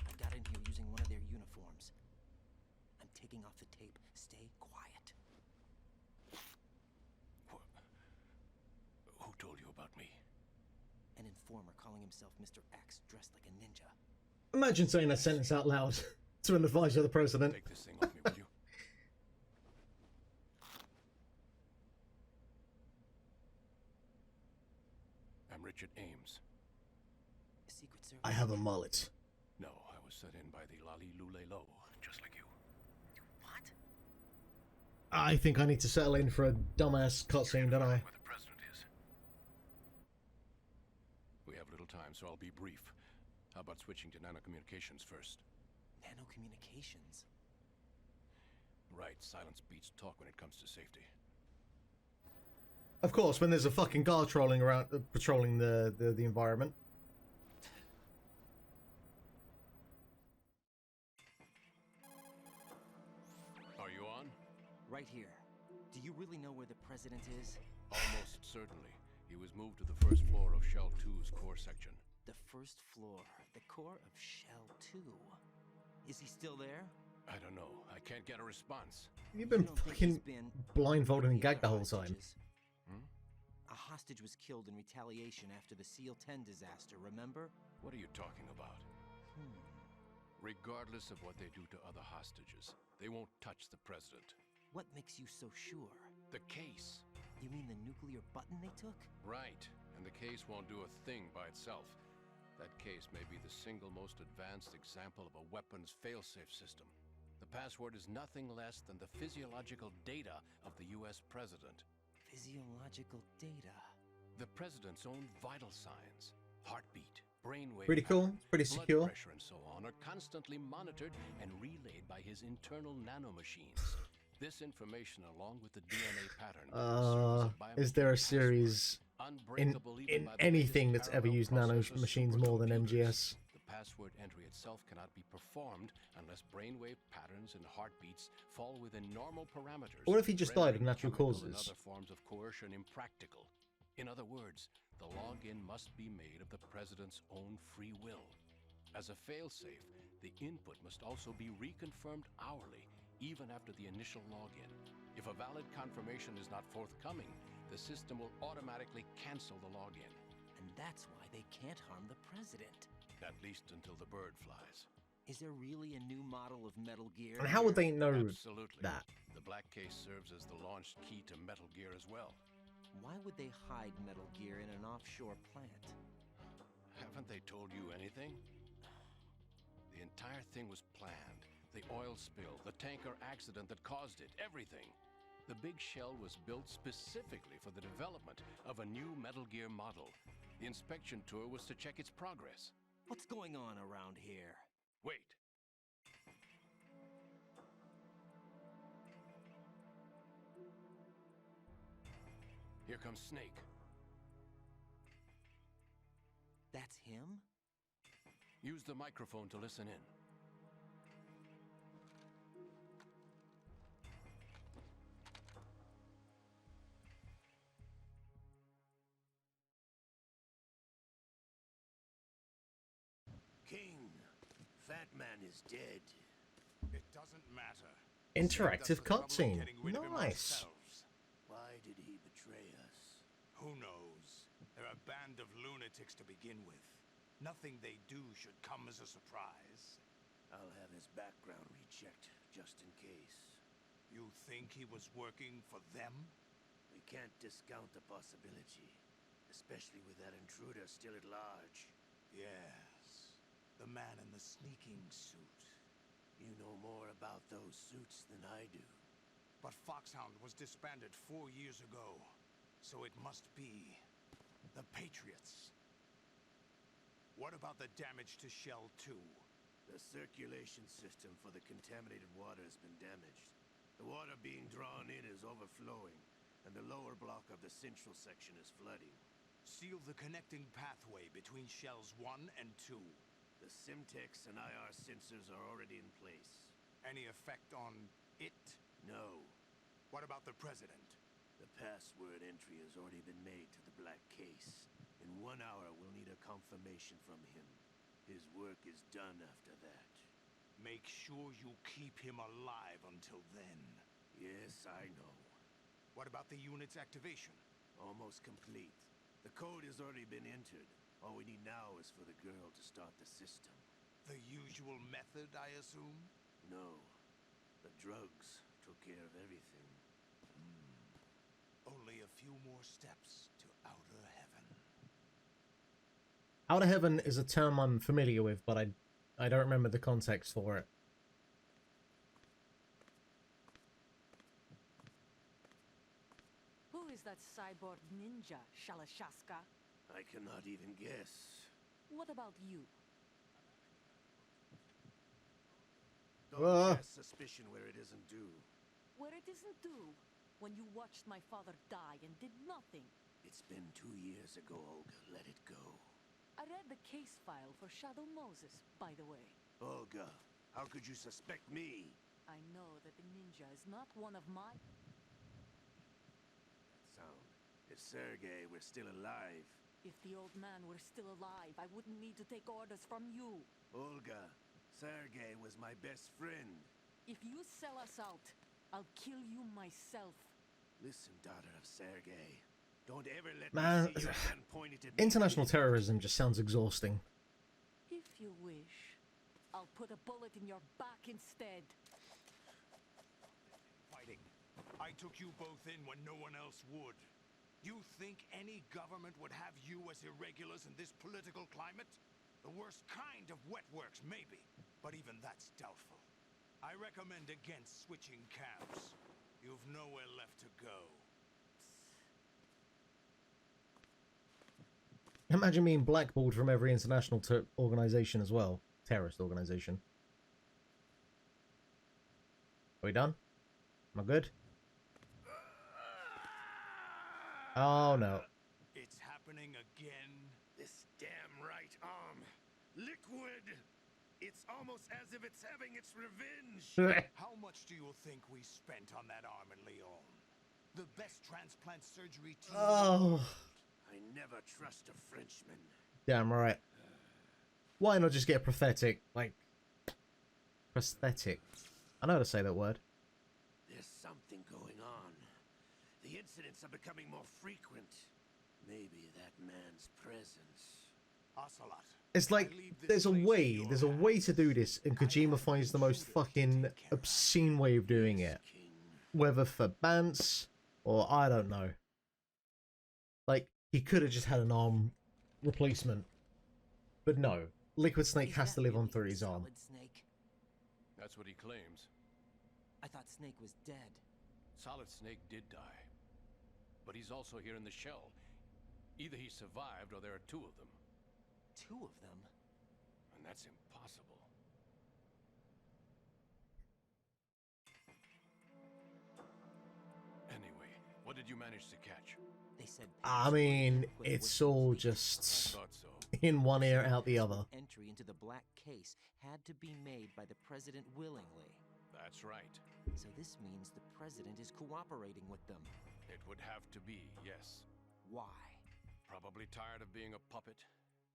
I got in here using one of their uniforms. I'm taking off the tape. Stay quiet. Who told you about me? An informer calling himself Mr. X, dressed like a ninja. Imagine saying that sentence out loud to an advisor of the president. Take this thing off me, will you? I'm Richard Ames. Secret Service. I have a mullet. No, I was set in by the Lali Lule Lo, just like you. What? I think I need to settle in for a dumbass cutscene, don't I? Where the president is. We have little time, so I'll be brief. How about switching to nanocommunications first? Nanocommunications? Right, silence beats talk when it comes to safety. Of course, when there's a fucking guard trolling around, patrolling the environment. Are you on? Right here. Do you really know where the president is? Almost certainly. He was moved to the first floor of Shell 2's core section. The first floor. The core of Shell 2. Is he still there? I don't know. I can't get a response. You've been You don't think he's fucking been blindfolded and with the gagged the other whole time. hostages? Hmm? A hostage was killed in retaliation after the SEAL 10 disaster, remember? What are you talking about? Regardless of what they do to other hostages, they won't touch the president. What makes you so sure? The case. You mean the nuclear button they took? Right. And the case won't do a thing by itself. That case may be the single most advanced example of a weapons failsafe system. The password is nothing less than the physiological data of the US president. Physiological data. The president's own vital signs, heartbeat, brainwave Pretty cool, patterns, pretty blood secure. pressure and so on are constantly monitored and relayed by his internal nanomachines. This information, along with the DNA pattern, serves as a Is there a biometric series password, in unbreakable even by the anything latest that's ever parallel used nano processor machines more than supercomputers? MGS? The password entry itself cannot be performed unless brainwave patterns and heartbeats fall within normal parameters. What if he just died of rendering natural chemical and causes? other forms of coercion impractical. In other words, the login must be made of the president's own free will. As a failsafe, the input must also be reconfirmed hourly, even after the initial login. If a valid confirmation is not forthcoming, the system will automatically cancel the login. And that's why they can't harm the president. At least until the bird flies. Is there really a new model of Metal Gear? And how would they know Absolutely. that? The black case serves as the launch key to Metal Gear as well. Why would they hide Metal Gear in an offshore plant? Haven't they told you anything? The entire thing was planned. The oil spill, the tanker accident that caused it, everything. The big shell was built specifically for the development of a new Metal Gear model. The inspection tour was to check its progress. What's going on around here? Wait. Here comes Snake. That's him? Use the microphone to listen in. King, Fat Man is dead. It doesn't matter. Interactive That's the trouble with cutscene. getting rid of him Nice. ourselves. Why did he betray us? Who knows? They're a band of lunatics to begin with. Nothing they do should come as a surprise. I'll have his background rechecked, just in case. You think he was working for them? We can't discount the possibility, especially with that intruder still at large. Yes. The man in the sneaking suit. You know more about those suits than I do. But Foxhound was disbanded 4 years ago, so it must be the Patriots. What about the damage to Shell 2? The circulation system for the contaminated water has been damaged. The water being drawn in is overflowing, and the lower block of the central section is flooding. Seal the connecting pathway between Shells 1 and 2. The Simtex and IR sensors are already in place. Any effect on it? No. What about the President? The password entry has already been made to the black case. In 1 hour, we'll need a confirmation from him. His work is done after that. Make sure you keep him alive until then. Yes, I know. What about the unit's activation? Almost complete. The code has already been entered. All we need now is for the girl to start the system. The usual method, I assume? No. The drugs took care of everything. Only a few more steps to outer heaven. Outer Heaven is a term I'm familiar with, but I don't remember the context for it. Who is that cyborg ninja, Shalashaska? I cannot even guess. What about you? Don't cast suspicion where it isn't due. Where it isn't due? When you watched my father die and did nothing. It's been 2 years ago, Olga. Let it go. I read the case file for Shadow Moses, by the way. Olga, how could you suspect me? I know that the ninja is not one of my... That sound. If Sergei were still alive... If the old man were still alive, I wouldn't need to take orders from you. Olga, Sergei was my best friend. If you sell us out, I'll kill you myself. Listen, daughter of Sergei. Don't ever let Man, me see your gun pointed at me. international terrorism just sounds exhausting. If you wish, I'll put a bullet in your back instead. Fighting. I took you both in when no one else would. You think any government would have you as irregulars in this political climate? The worst kind of wet works, maybe. But even that's doubtful. I recommend against switching camps. You've nowhere left to go. Imagine being blackballed from every international organization as well. Terrorist organization. Are we done? Am I good? Oh no. It's happening again. This damn right arm. Liquid! It's almost as if it's having its revenge. How much do you think we spent on that arm in Lyon? The best transplant surgery team. Oh. I never trust a Frenchman. Damn right. Why not just get prosthetic? Like, prosthetic. I know how to say that word. There's something going on. The incidents are becoming more frequent. Maybe that man's presence. Ocelot. It's like, there's a way to do this, and Kojima finds the most fucking obscene way of doing it. Whether for bants, or I don't know. Like, he could have just had an arm replacement. But no, Liquid Snake has to live on through his arm. Snake? That's what he claims. I thought Snake was dead. Solid Snake did die. But he's also here in the shell. Either he survived or there are 2 of them. 2 of them? And that's impossible. Anyway, what did you manage to catch? They said I mean, it's all just I thought so. in one ear, out the other. entry into the black case had to be made by the president willingly. That's right. So this means the president is cooperating with them. It would have to be, yes. Why? Probably tired of being a puppet,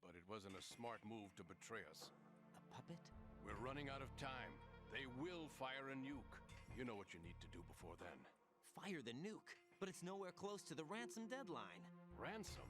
but it wasn't a smart move to betray us. A puppet? We're running out of time. They will fire a nuke. You know what you need to do before then. Fire the nuke, but it's nowhere close to the ransom deadline. Ransom?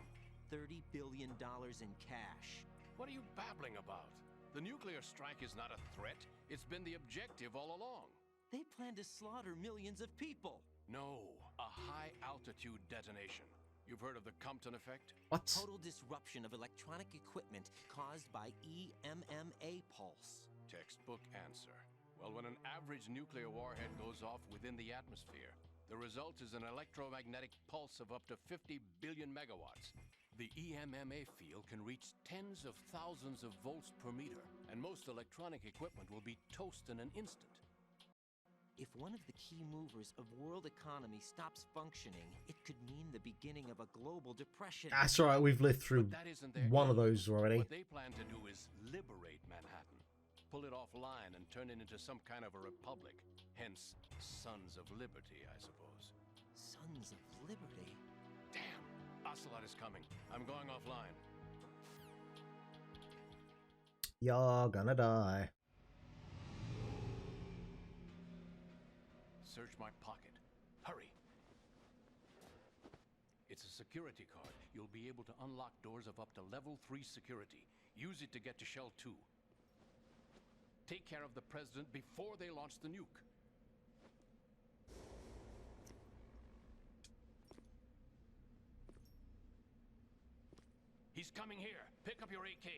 $30 billion in cash. What are you babbling about? The nuclear strike is not a threat. It's been the objective all along. They plan to slaughter millions of people. No, a high-altitude detonation. You've heard of the Compton effect? What? Total disruption of electronic equipment caused by EMMA pulse. Textbook answer. Well, when an average nuclear warhead goes off within the atmosphere, the result is an electromagnetic pulse of up to 50 billion megawatts. The EMMA field can reach tens of thousands of volts per meter, and most electronic equipment will be toast in an instant. If one of the key movers of world economy stops functioning, it could mean the beginning of a global depression. That's alright, we've lived through But that isn't their one of aim. those already. What they plan to do is liberate Manhattan, pull it offline and turn it into some kind of a republic. Hence, Sons of Liberty, I suppose. Sons of Liberty? Damn! Ocelot is coming. I'm going offline. You're gonna die. Search my pocket. Hurry! It's a security card. You'll be able to unlock doors of up to level 3 security. Use it to get to Shell 2. Take care of the president before they launch the nuke. He's coming here. Pick up your AK.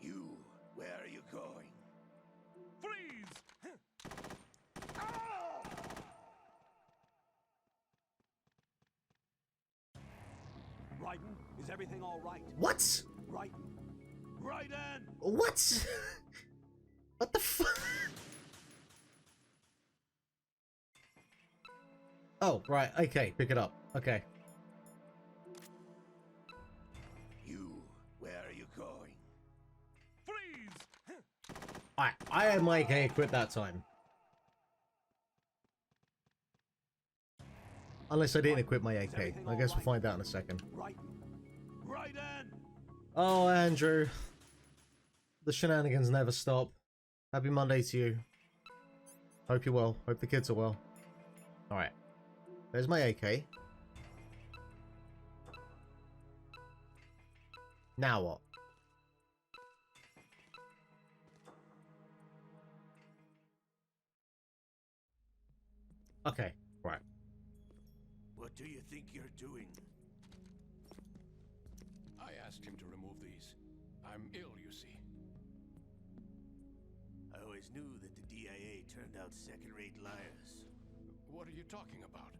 You, where are you going? Freeze! Raiden, is everything all right? What? Raiden. Raiden! What? What the fuck? Oh, right, okay, pick it up. Okay. You, where are you going? Freeze! Alright, I had my AK equipped that time. Unless I didn't equip my AK. I guess we'll find out in a second. Raiden. Raiden! Oh, Andrew. The shenanigans never stop. Happy Monday to you. Hope you're well. Hope the kids are well. Alright. There's my AK. Now what? Okay, right. What do you think you're doing? I asked him to remove these. I'm ill, you see. I always knew that the DIA turned out second-rate liars. What are you talking about?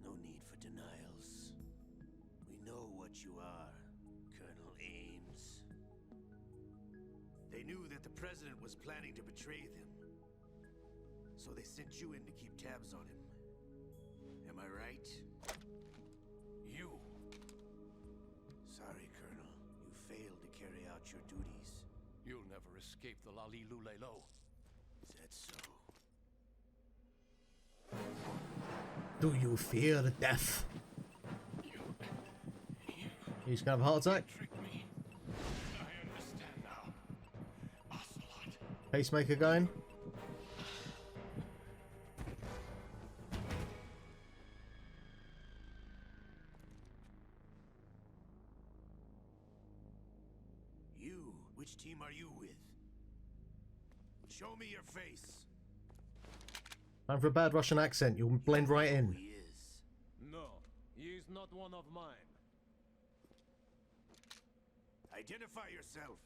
No need for denials. We know what you are, Colonel Ames. They knew that the president was planning to betray them. So they sent you in to keep tabs on him. Am I right? You! Sorry, Colonel. You failed to carry out your duties. You'll never escape the Lali Lulelo. Is that so? Do you fear death? He's gonna have a heart attack. Trick me. I understand now. Ocelot. Pacemaker going. You, which team are you with? Show me your face. Time for a bad Russian accent. You'll blend right in. He is. No, he is not one of mine. Identify yourself.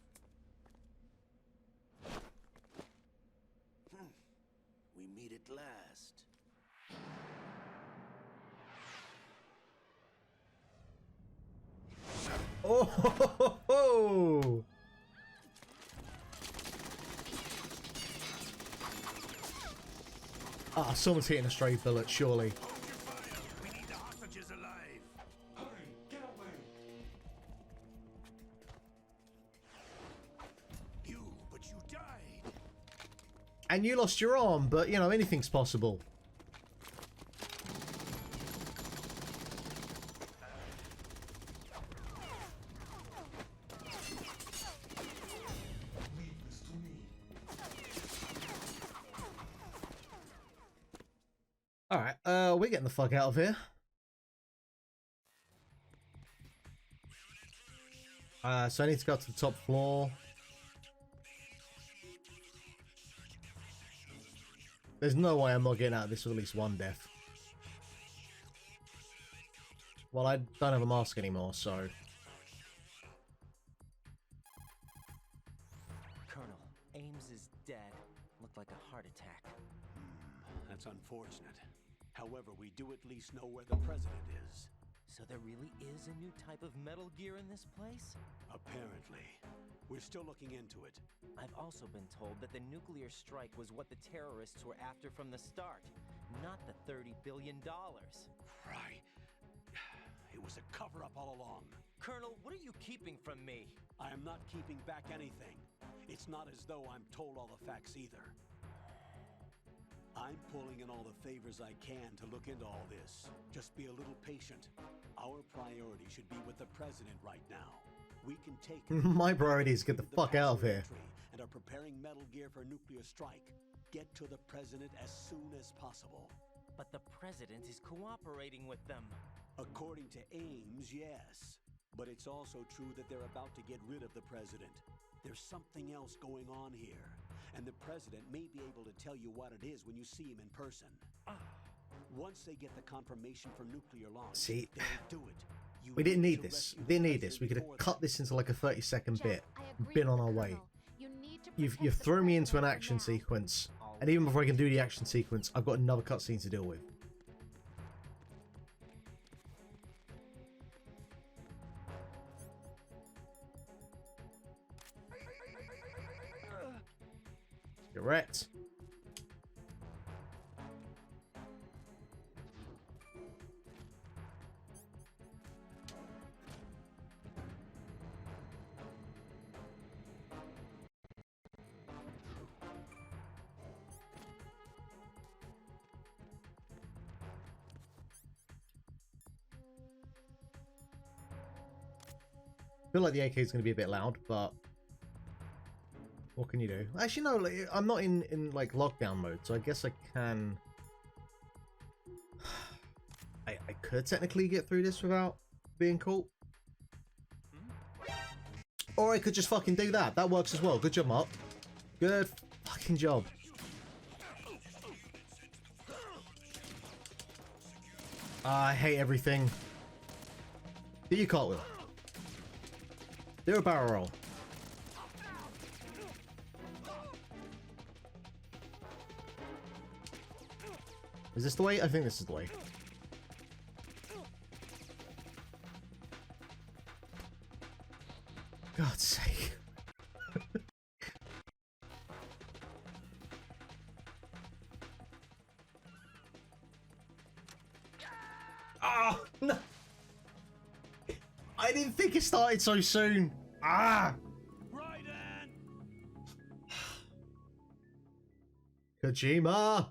We meet at last. Oh! Ho, ho, ho. Ah, someone's hitting a stray bullet, surely. Hold your fire. We need the hostages alive. Hurry, get away! You, but you died. And you lost your arm, but, you know, anything's possible. Leave this to me. Alright, we're getting the fuck out of here. So I need to go up to the top floor. There's no way I'm not getting out of this with at least one death. Well, I don't have a mask anymore, so... Colonel, Ames is dead. Looked like a heart attack. That's unfortunate. However, we do at least know where the president is. So there really is a new type of Metal Gear in this place? Apparently. We're still looking into it. I've also been told that the nuclear strike was what the terrorists were after from the start, not the $30 billion. Right. It was a cover-up all along. Colonel, what are you keeping from me? I am not keeping back anything. It's not as though I'm told all the facts either. I'm pulling in all the favors I can to look into all this. Just be a little patient. Our priority should be with the president right now. We can take my priority is get the fuck out of here. And are preparing Metal Gear for nuclear strike. Get to the president as soon as possible. But the president is cooperating with them. According to Ames, yes. But it's also true that they're about to get rid of the president. There's something else going on here. And the president may be able to tell you what it is when you see him in person. Once they get the confirmation for nuclear launch, see, they'll do it. We didn't need this. We didn't need this. We could have cut this into like a 30-second bit. Been on our way. You've thrown me into an action sequence, and even before I can do the action sequence, I've got another cutscene to deal with. Correct. I feel like the AK is going to be a bit loud, but what can you do? Actually, no, like, I'm not in like lockdown mode, so I guess I can. I could technically get through this without being caught, or I could just fucking do that. That works as well. Good job, Mark. Good fucking job. I hate everything. Do you cartwheel? Do a barrel roll. Is this the way? I think this is the way. God's sake. Oh, no. I didn't think it started so soon. Ah! Kojima!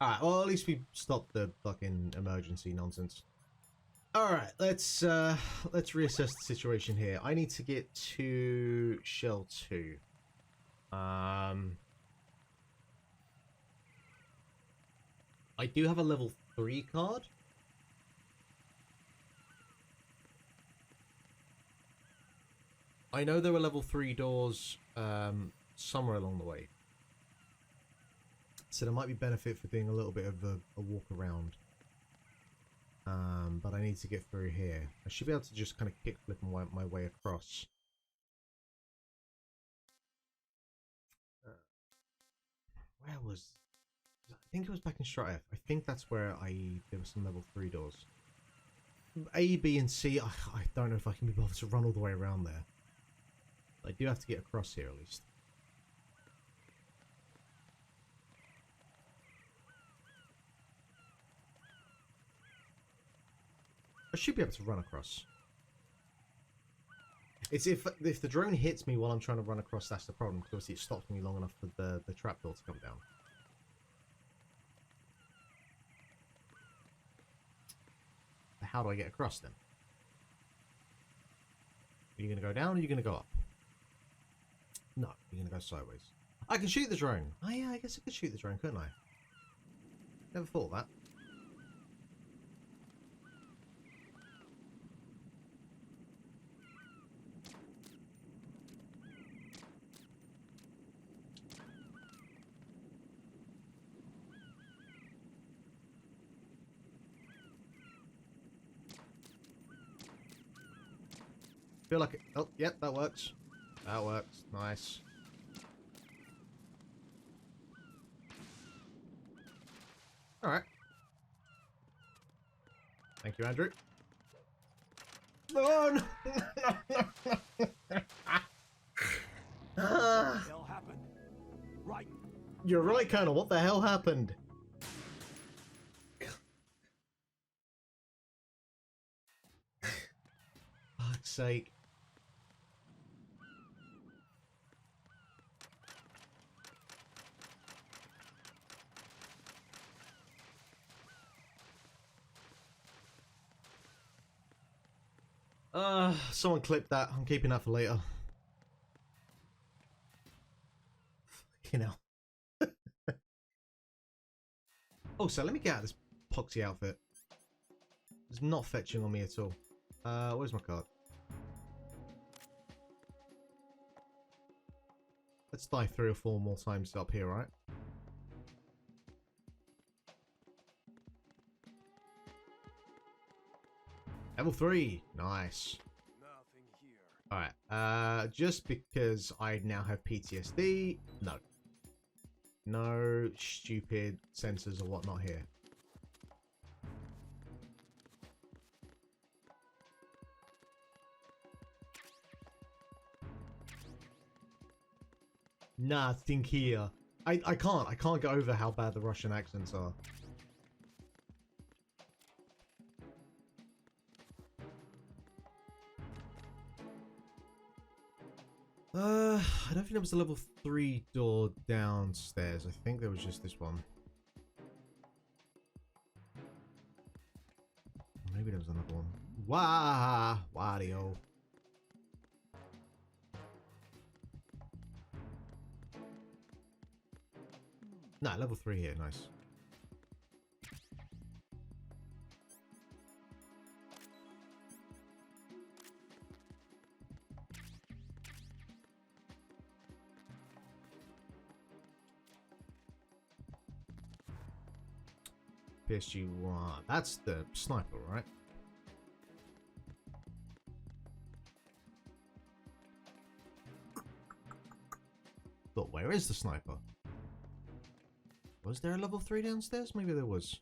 Alright, well at least we stopped the fucking emergency nonsense. Alright, let's reassess the situation here. I need to get to Shell 2. I do have a level 3 card. I know there were level 3 doors somewhere along the way. So there might be benefit for doing a little bit of a walk around. But I need to get through here. I should be able to just kind of kickflip my way across. Where was... I think it was back in Strat F. I think that's where there were some level 3 doors. A, B, and C, I don't know if I can be bothered to run all the way around there. I do have to get across here at least. I should be able to run across. It's if the drone hits me while I'm trying to run across, that's the problem. Because it stops me long enough for the trapdoor to come down. How do I get across then? Are you going to go down or are you going to go up? No, you're going to go sideways. I can shoot the drone. Oh yeah, I guess I could shoot the drone, couldn't I? Never thought of that. Feel like it. Oh, yep, that works. That works. Nice. Alright. Thank you, Andrew. Oh, no! What the hell happened? Right. You're right, Colonel. What the hell happened? Fuck's sake. Someone clip that. I'm keeping that for later. You know. Also, let me get out of this poxy outfit. It's not fetching on me at all. Where's my card? Let's die 3 or 4 more times up here, right? Level 3. Nice. Nothing here. Alright, just because I now have PTSD, no. No stupid sensors or whatnot here. Nothing here. I can't get over how bad the Russian accents are. I don't think there was a level 3 door downstairs. I think there was just this one. Maybe there was another one. Wah! Wario. Nah, level 3 here. Nice. PSG-1. That's the sniper, right? But where is the sniper? Was there a level 3 downstairs? Maybe there was.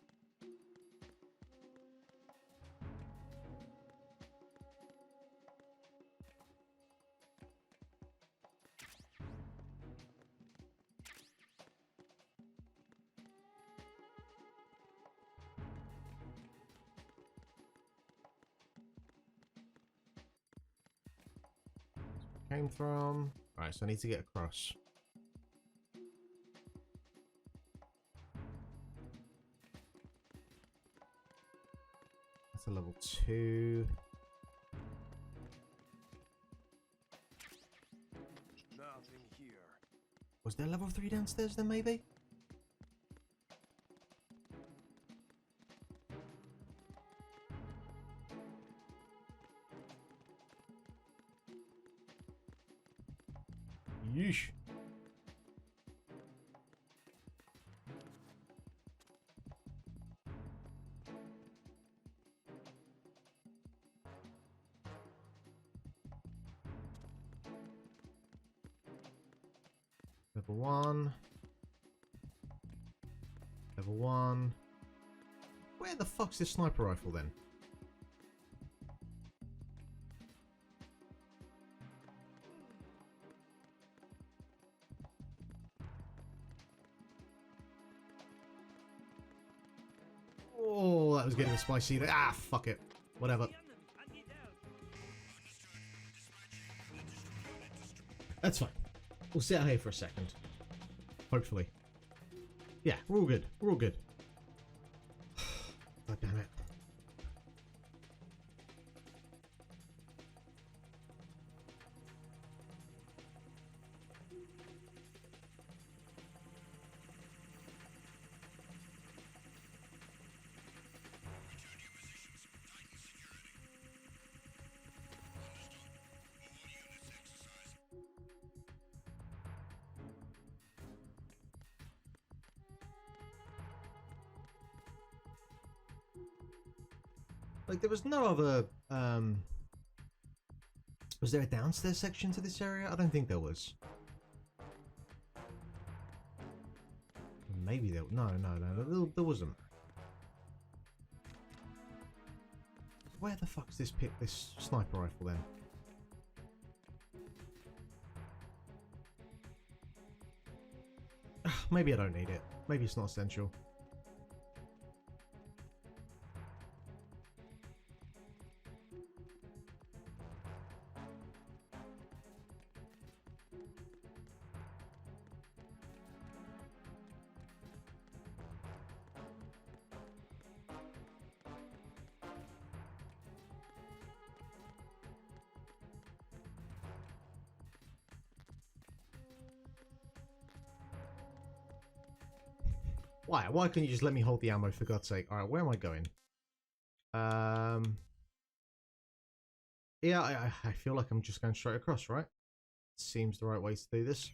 Came from. Alright, so I need to get across. That's a level 2. Nothing here. Was there level 3 downstairs then, maybe? Yeesh. Level 1. Level 1. Where the fuck's this sniper rifle then? Oh, that was getting spicy there. Ah, fuck it. Whatever. That's fine. We'll sit out here for a second. Hopefully. Yeah, we're all good. We're all good. God damn it. Like, there was no other, was there a downstairs section to this area? I don't think there was. Maybe there, no, there wasn't. Where the fuck's this this sniper rifle then? Maybe I don't need it. Maybe it's not essential. Why? Why can't you just let me hold the ammo for God's sake? Alright, where am I going? Yeah, I feel like I'm just going straight across, right? Seems the right way to do this.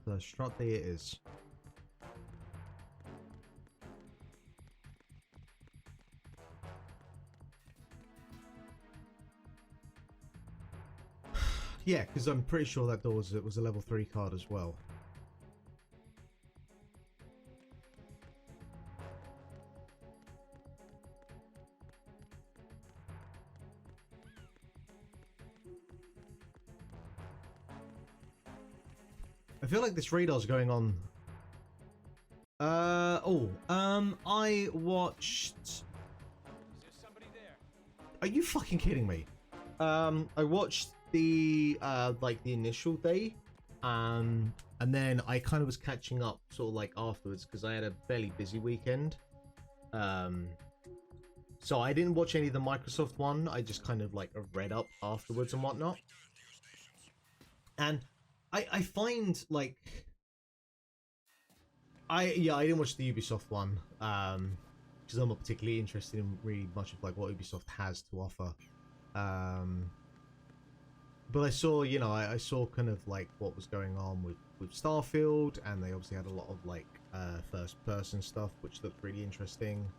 The strut there it is. Yeah, because I'm pretty sure that door was a level 3 card as well. I feel like this radar's going on. I watched. Is there somebody there? Are you fucking kidding me? I watched the like the initial day, and then I kind of was catching up sort of like afterwards because I had a fairly busy weekend. So I didn't watch any of the Microsoft one. I just kind of like read up afterwards and whatnot. And I find like I didn't watch the Ubisoft one because I'm not particularly interested in really much of like what Ubisoft has to offer. But I saw, you know, I saw kind of like what was going on with Starfield, and they obviously had a lot of like first person stuff which looked really interesting.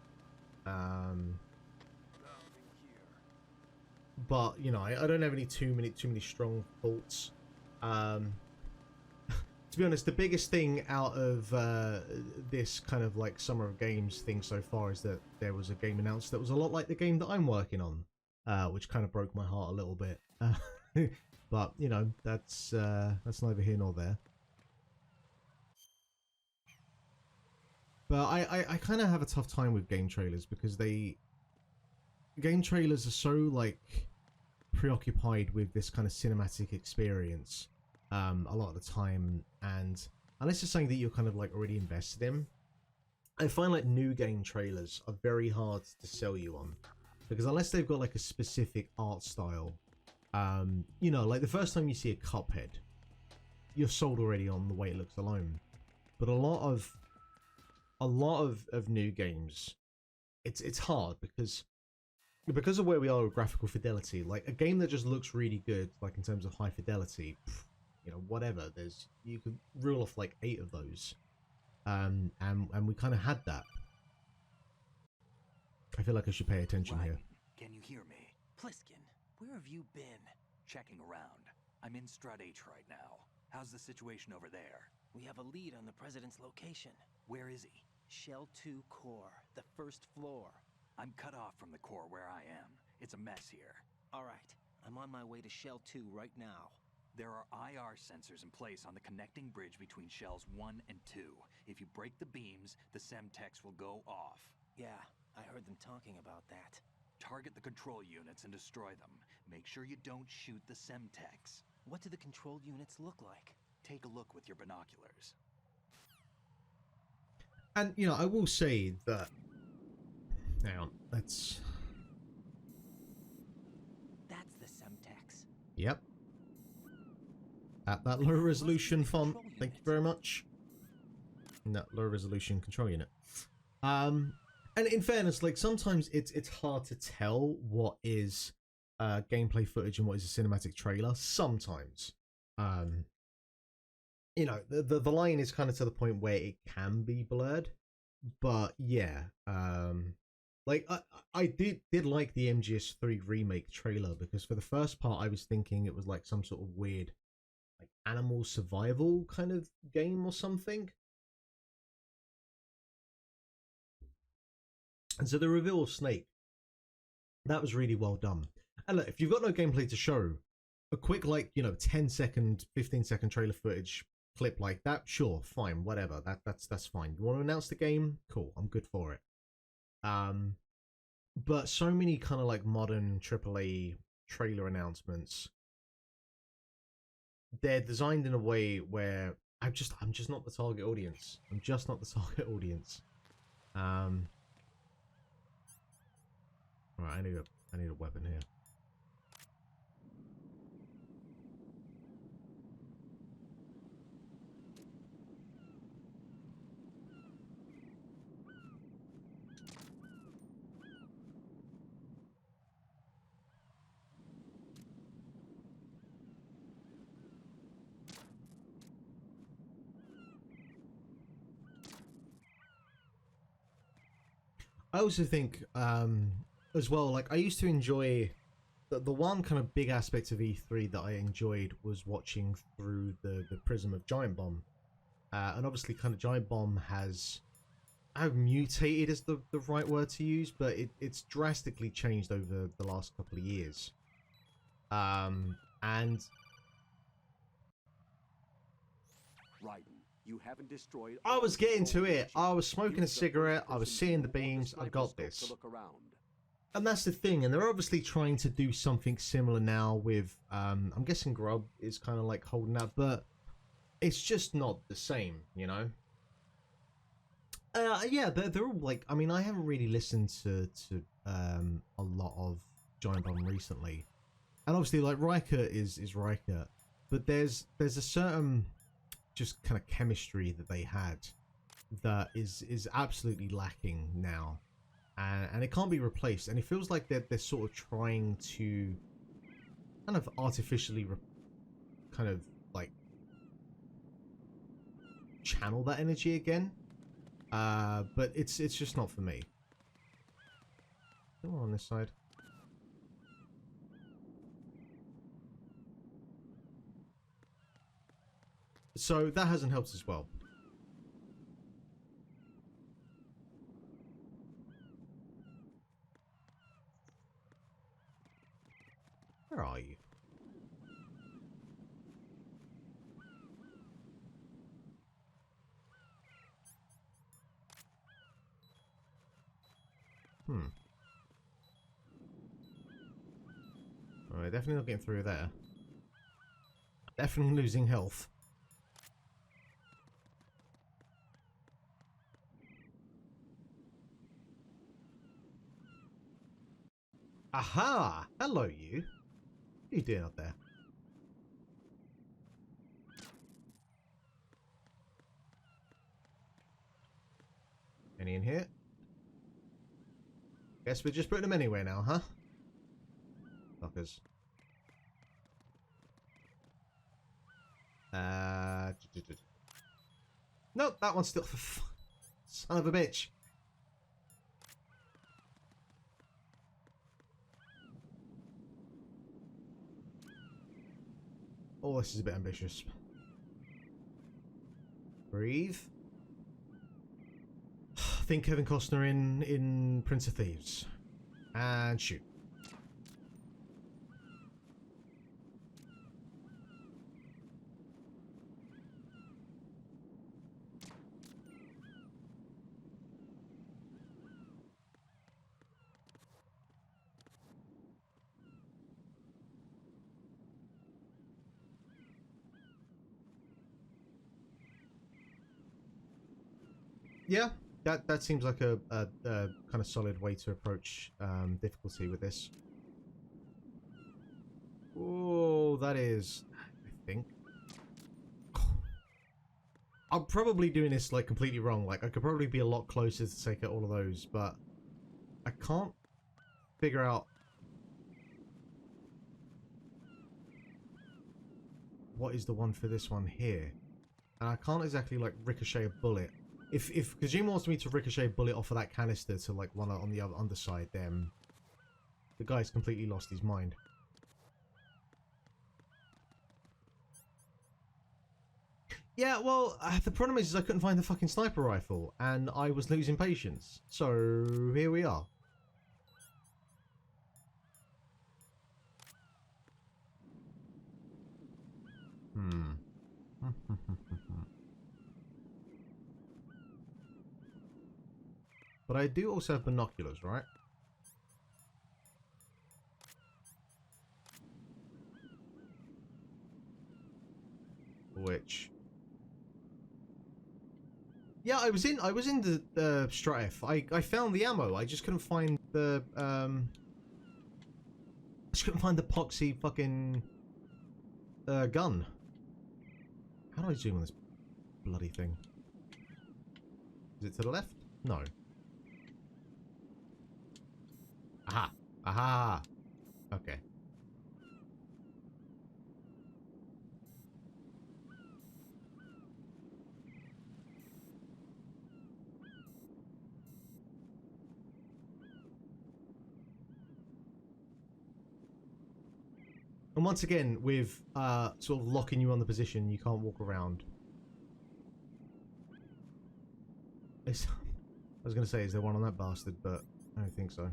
But you know, I don't have any too many strong thoughts. To be honest, the biggest thing out of this kind of like summer of games thing so far is that there was a game announced that was a lot like the game that I'm working on, which kind of broke my heart a little bit. But you know, that's neither here nor there. But I kind of have a tough time with game trailers because game trailers are so like preoccupied with this kind of cinematic experience a lot of the time, and unless it's something that you're kind of like already invested in, I find like new game trailers are very hard to sell you on, because unless they've got like a specific art style, you know, like the first time you see a Cuphead, you're sold already on the way it looks alone. But a lot of new games, it's hard because of where we are with graphical fidelity. Like a game that just looks really good, like in terms of high fidelity, you know, whatever. You could rule off like 8 of those, and we kind of had that. I feel like I should pay attention here. Can you hear me? Pliskin, where have you been? Checking around. I'm in Strut H right now. How's the situation over there? We have a lead on the president's location. Where is he? Shell 2 core, the first floor. I'm cut off from the core where I am. It's a mess here. All right, I'm on my way to Shell 2 right now. There are IR sensors in place on the connecting bridge between Shells 1 and 2. If you break the beams, the Semtex will go off. Yeah, I heard them talking about that. Target the control units and destroy them. Make sure you don't shoot the Semtex. What do the control units look like? Take a look with your binoculars. And, you know, I will say that... Now, that's the Semtex. Yep. At that low resolution font. Thank you very much. That low resolution control unit. And in fairness, like sometimes it's hard to tell what is gameplay footage and what is a cinematic trailer. Sometimes. You know, the line is kind of to the point where it can be blurred. But yeah, like I did like the MGS3 remake trailer, because for the first part I was thinking it was like some sort of weird like animal survival kind of game or something. And so the reveal of Snake, that was really well done. And look, if you've got no gameplay to show, a quick, like, 10-second, 15-second trailer footage clip like that, sure, fine, whatever. That's fine. You want to announce the game? Cool, I'm good for it. But so many kind of like modern AAA trailer announcements, they're designed in a way where I'm just not the target audience. I'm just not the target audience. Alright, I need a weapon here. I also think, as well, like, I used to enjoy the one kind of big aspect of E3 that I enjoyed was watching through the prism of Giant Bomb. And obviously, kind of Giant Bomb has, mutated is the right word to use, but it's drastically changed over the last couple of years. And Raiden, you haven't destroyed. I was getting to it. I was smoking a cigarette. I was seeing the beams. I got this. And that's the thing. And they're obviously trying to do something similar now with, I'm guessing Grub is kind of like holding that, but it's just not the same, you know? Yeah, they're all like, I mean, I haven't really listened to a lot of Giant Bomb recently. And obviously, like, Riker is Riker, but there's a certain just kind of chemistry that they had that is absolutely lacking now, and it can't be replaced. And it feels like they're sort of trying to kind of artificially kind of like channel that energy again, but it's just not for me. Come on this side. So that hasn't helped as well. Where are you? Alright, definitely not getting through there. Definitely losing health. Aha! Hello, you. What are you doing up there? Any in here? Guess we're just putting them anywhere now, huh? Fuckers. Nope, that one's still... Son of a bitch. Oh, this is a bit ambitious. Breathe. Think Kevin Costner in Prince of Thieves. And shoot. Yeah, that seems like a kind of solid way to approach difficulty with this. Oh, that is, I think. I'm probably doing this like completely wrong. Like I could probably be a lot closer to take out all of those, but I can't figure out what is the one for this one here. And I can't exactly like ricochet a bullet If Kojima wants me to ricochet a bullet off of that canister to like one on the other underside, then the guy's completely lost his mind. Yeah, well, the problem is I couldn't find the fucking sniper rifle, and I was losing patience. So here we are. But I do also have binoculars, right? Which, yeah, I was in the Strife. I found the ammo. I just couldn't find the I just couldn't find the poxy fucking gun. How do I zoom on this bloody thing? Is it to the left? No. Aha! Aha! Okay. And once again, with sort of locking you on the position, you can't walk around. I was going to say, is there one on that bastard, but I don't think so.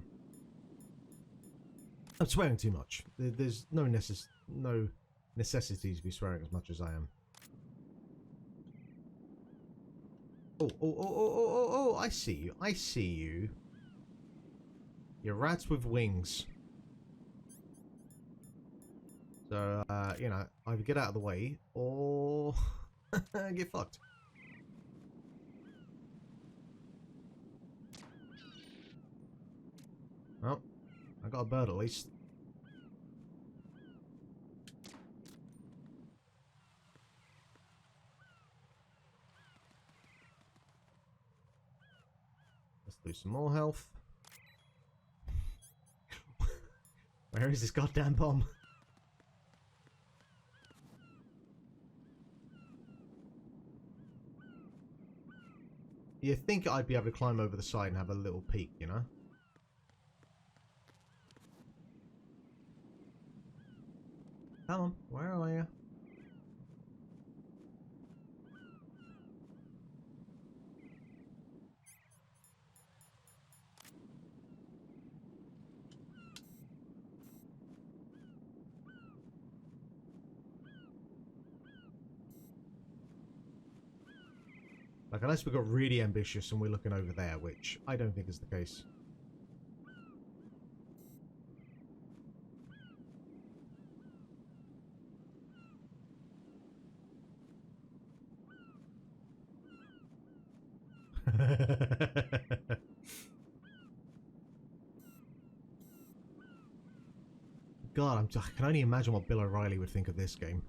I'm swearing too much. There's no necessity to be swearing as much as I am. Oh, I see you. I see you. You're rats with wings. So, you know, either get out of the way, or get fucked. Well, I got a bird at least. Let's do some more health. Where is this goddamn bomb? You think I'd be able to climb over the side and have a little peek, you know? Come on, where are you? Like, unless we got really ambitious and we're looking over there, which I don't think is the case. God, I can only imagine what Bill O'Reilly would think of this game.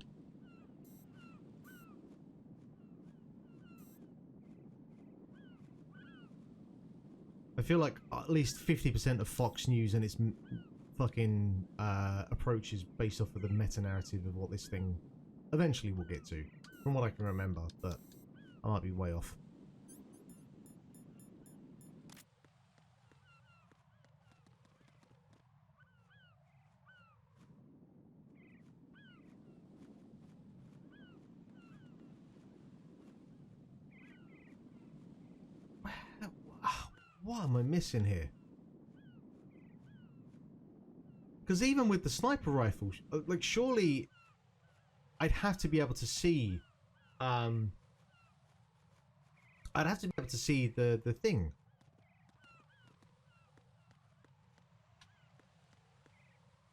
I feel like at least 50% of Fox News and its fucking approach is based off of the meta-narrative of what this thing eventually will get to, from what I can remember, but I might be way off. What am I missing here? Because even with the sniper rifle, like, surely I'd have to be able to see, I'd have to be able to see the thing.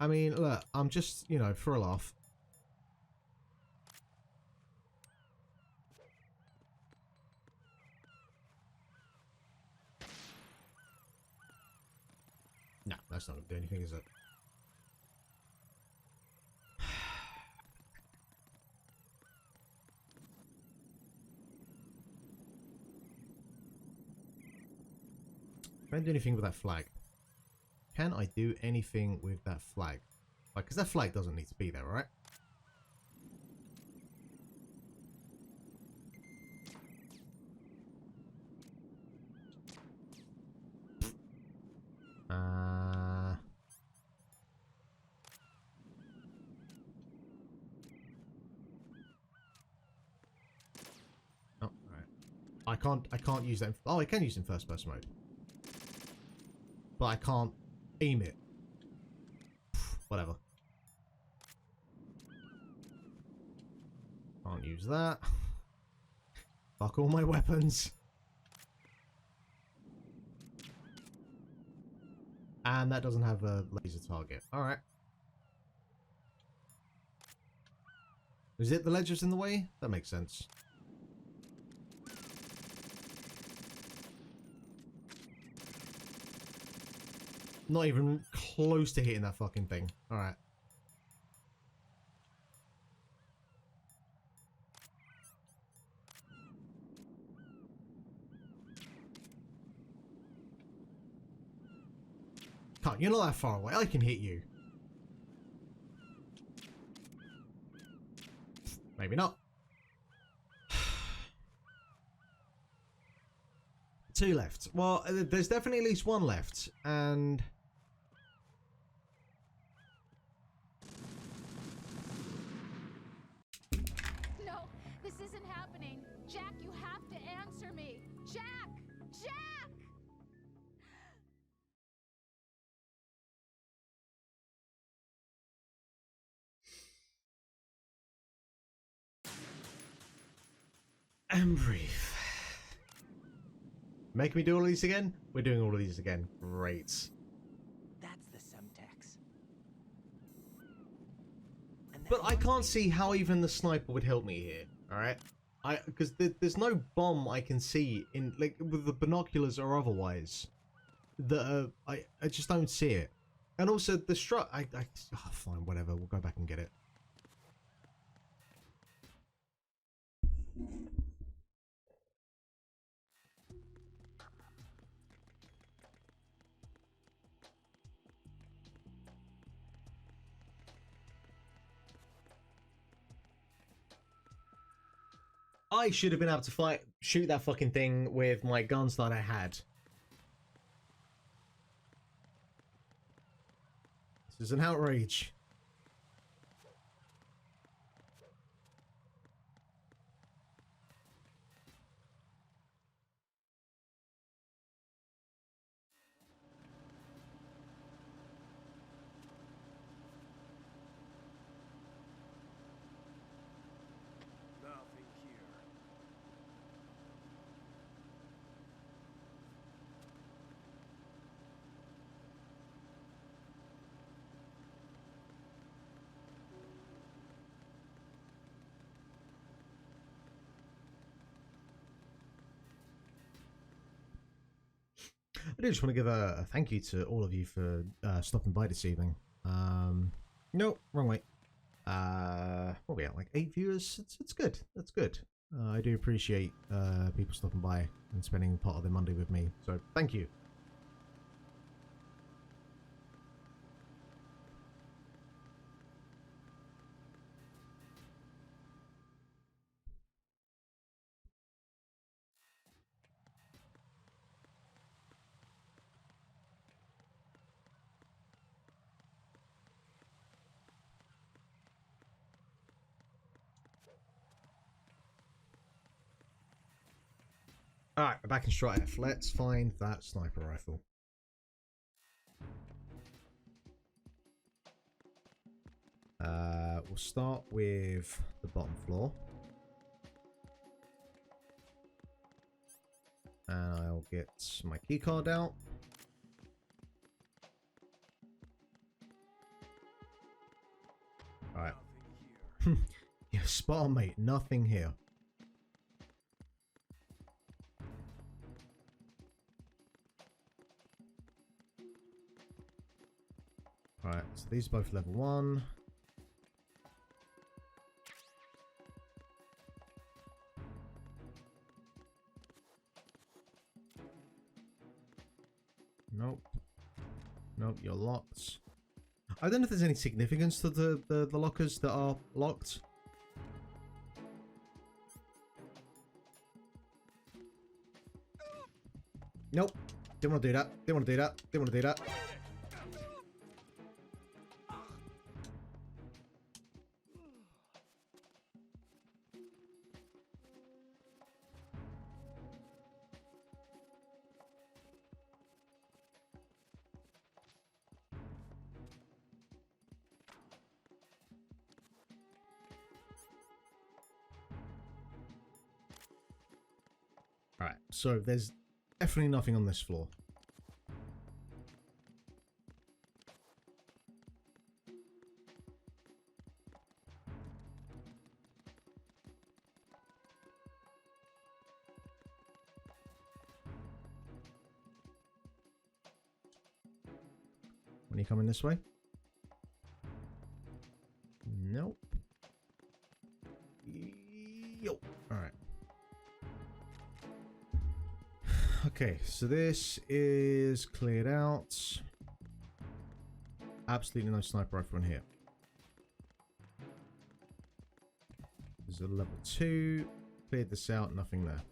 I mean, look, I'm just, you know, for a laugh. No, that's not going to do anything, is it? Can I do anything with that flag? Can I do anything with that flag? Like, because that flag doesn't need to be there, right? I can't use that. Oh, I can use it in first person mode. But I can't aim it. Whatever. Can't use that. Fuck all my weapons. And that doesn't have a laser target. Alright. Is it the ledger's in the way? That makes sense. Not even close to hitting that fucking thing. Alright. Can't, you're not that far away. I can hit you. Maybe not. 2 left. Well, there's definitely at least 1 left, and No, this isn't happening. Jack, you have to answer me. Jack! Jack! and breathe. Make me do all of these again? We're doing all of these again. Great. That's the Semtex. But I can't see how even the sniper would help me here. Alright? Because there's no bomb I can see in, like, with the binoculars or otherwise. That I just don't see it. And also the strut. Oh, fine, whatever. We'll go back and get it. I should have been able to shoot that fucking thing with my guns that I had. This is an outrage. Nothing here. I do just want to give a thank you to all of you for stopping by this evening. No, wrong way. What are we at? Like 8 viewers? It's good. That's good. I do appreciate people stopping by and spending part of their Monday with me. So thank you. Alright, we're back in Strike F. Let's find that sniper rifle. We'll start with the bottom floor. And I'll get my keycard out. Alright. Yeah, spot on, mate. Nothing here. Alright, so these are both level 1. Nope. Nope, you're locked. I don't know if there's any significance to the lockers that are locked. Nope. Didn't want to do that. Didn't want to do that. Didn't want to do that. Alright, so there's definitely nothing on this floor. When you coming this way? Nope. Yo. Alright. Okay, so this is cleared out. Absolutely no sniper rifle in here. There's a level 2. Cleared this out, nothing there.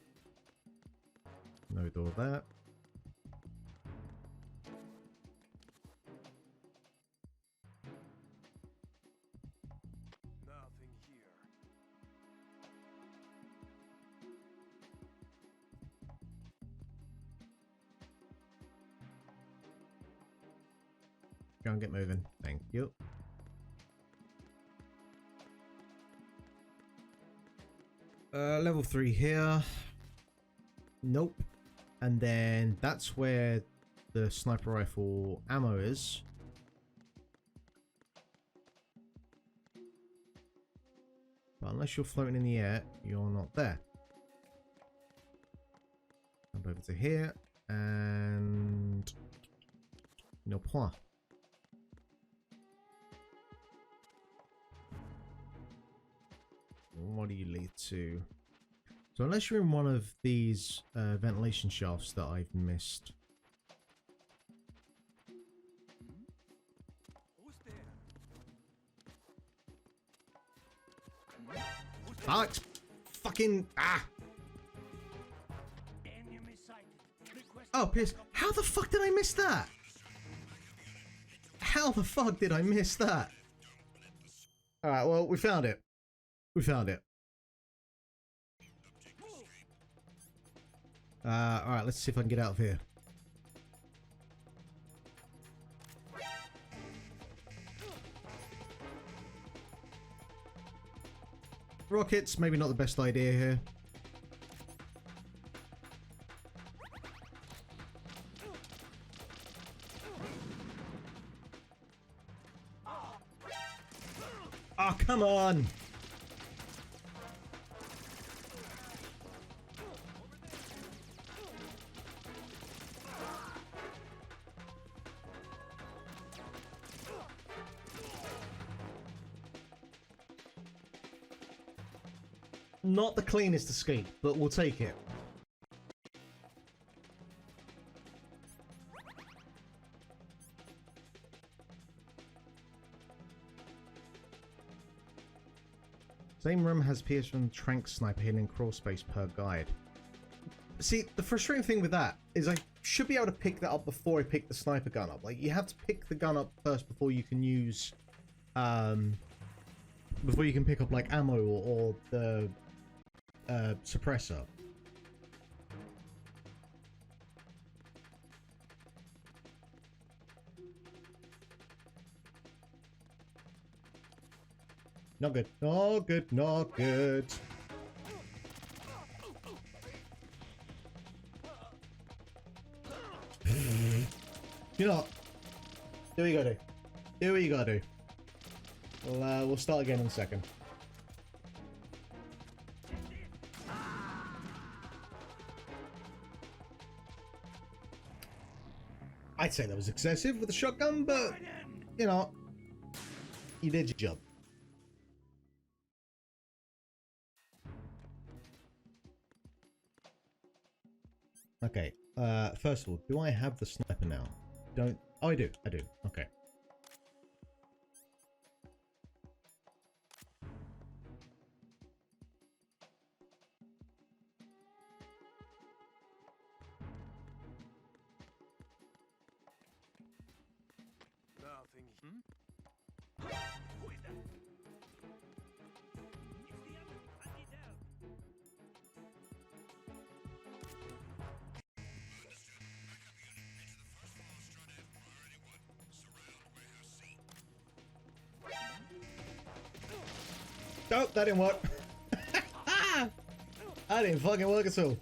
No door there. Nothing here. Go and get moving. Thank you. Level 3 here. Nope. And then that's where the sniper rifle ammo is. But unless you're floating in the air, you're not there. Jump over to here and no point. What do you lead to? So unless you're in one of these ventilation shafts that I've missed. Who's there? Alex! Fucking... Ah! Enemy sighted. Request Oh, Pierce. How the fuck did I miss that? How the fuck did I miss that? Alright, well, we found it. We found it. Alright, let's see if I can get out of here. Rockets, maybe not the best idea here. Oh, come on! Not the cleanest escape, but we'll take it. Same room has PS1 Trank Sniper hidden in crawl space per guide. See, the frustrating thing with that is I should be able to pick that up before I pick the sniper gun up. Like, you have to pick the gun up first before you can use, before you can pick up, like, ammo or the suppressor. Not good. Not good. Not good. You know what? Do what you gotta do. Do what you gotta do. We'll start again in a second. I'd say that was excessive with the shotgun, but, you know, you did your job. Okay, first of all, do I have the sniper now? Don't... Oh, I do. I do. Okay. Nothing. Who is that? It's the other. Hunt it down. Nope, that didn't work. That didn't fucking work at all.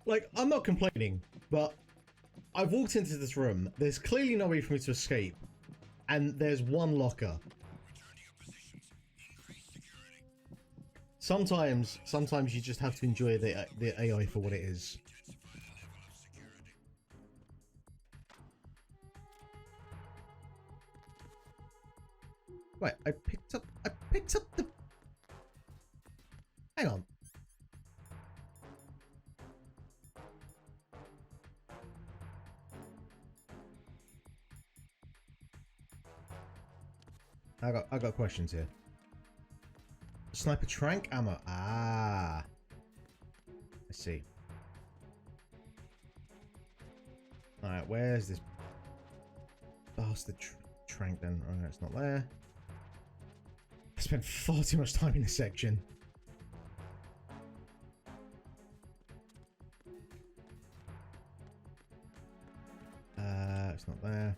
Like, I'm not complaining, but I've walked into this room. There's clearly no way for me to escape. And there's one locker. Sometimes you just have to enjoy the AI for what it is. Right, I picked up the... Hang on. I got questions here. Sniper trank ammo. Ah. I see. Alright, where's this bastard trank then? Alright, it's not there. I spent far too much time in this section. It's not there.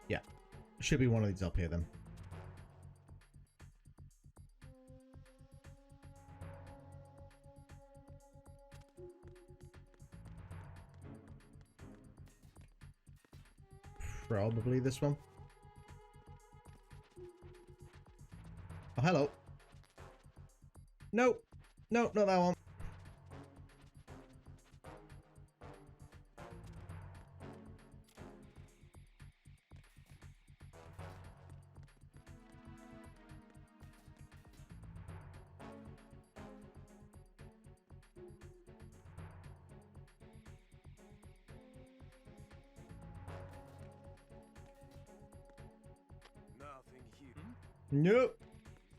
Yeah. Should be one of these up here then. Probably this one. Oh, hello. No. No, not that one. Nothing here. Nope.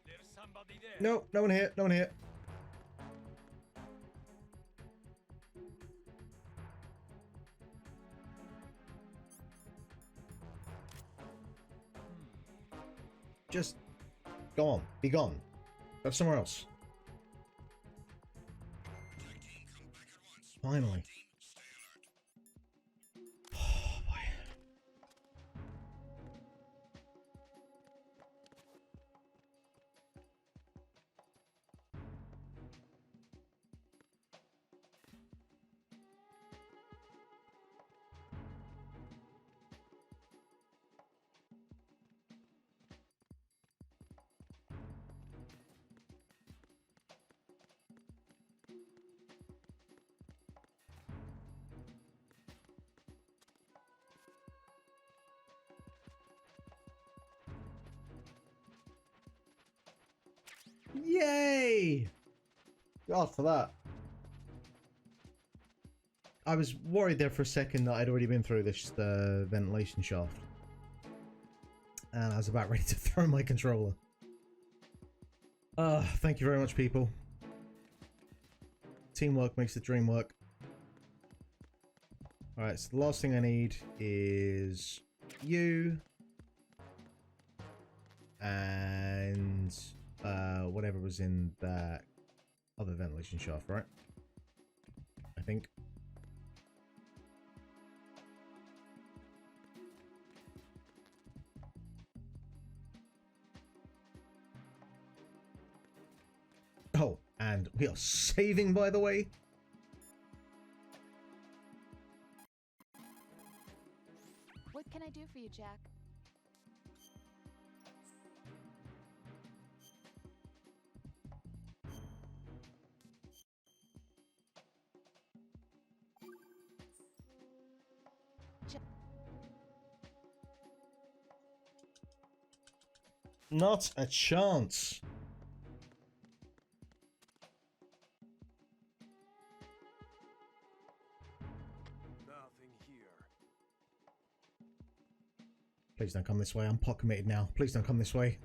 There's somebody there. No, no one here. No one here. Just go on. Be gone. Go somewhere else. Finally. Oh, boy. Yay! God for that. I was worried there for a second that I'd already been through this ventilation shaft. And I was about ready to throw my controller. Thank you very much, people. Teamwork makes the dream work. Alright, so the last thing I need is you. And whatever was in that other ventilation shaft, right? I think. Oh, and we are saving, by the way. What can I do for you, Jack? Not a chance. Nothing here. Please don't come this way. I'm pot committed now. Please don't come this way.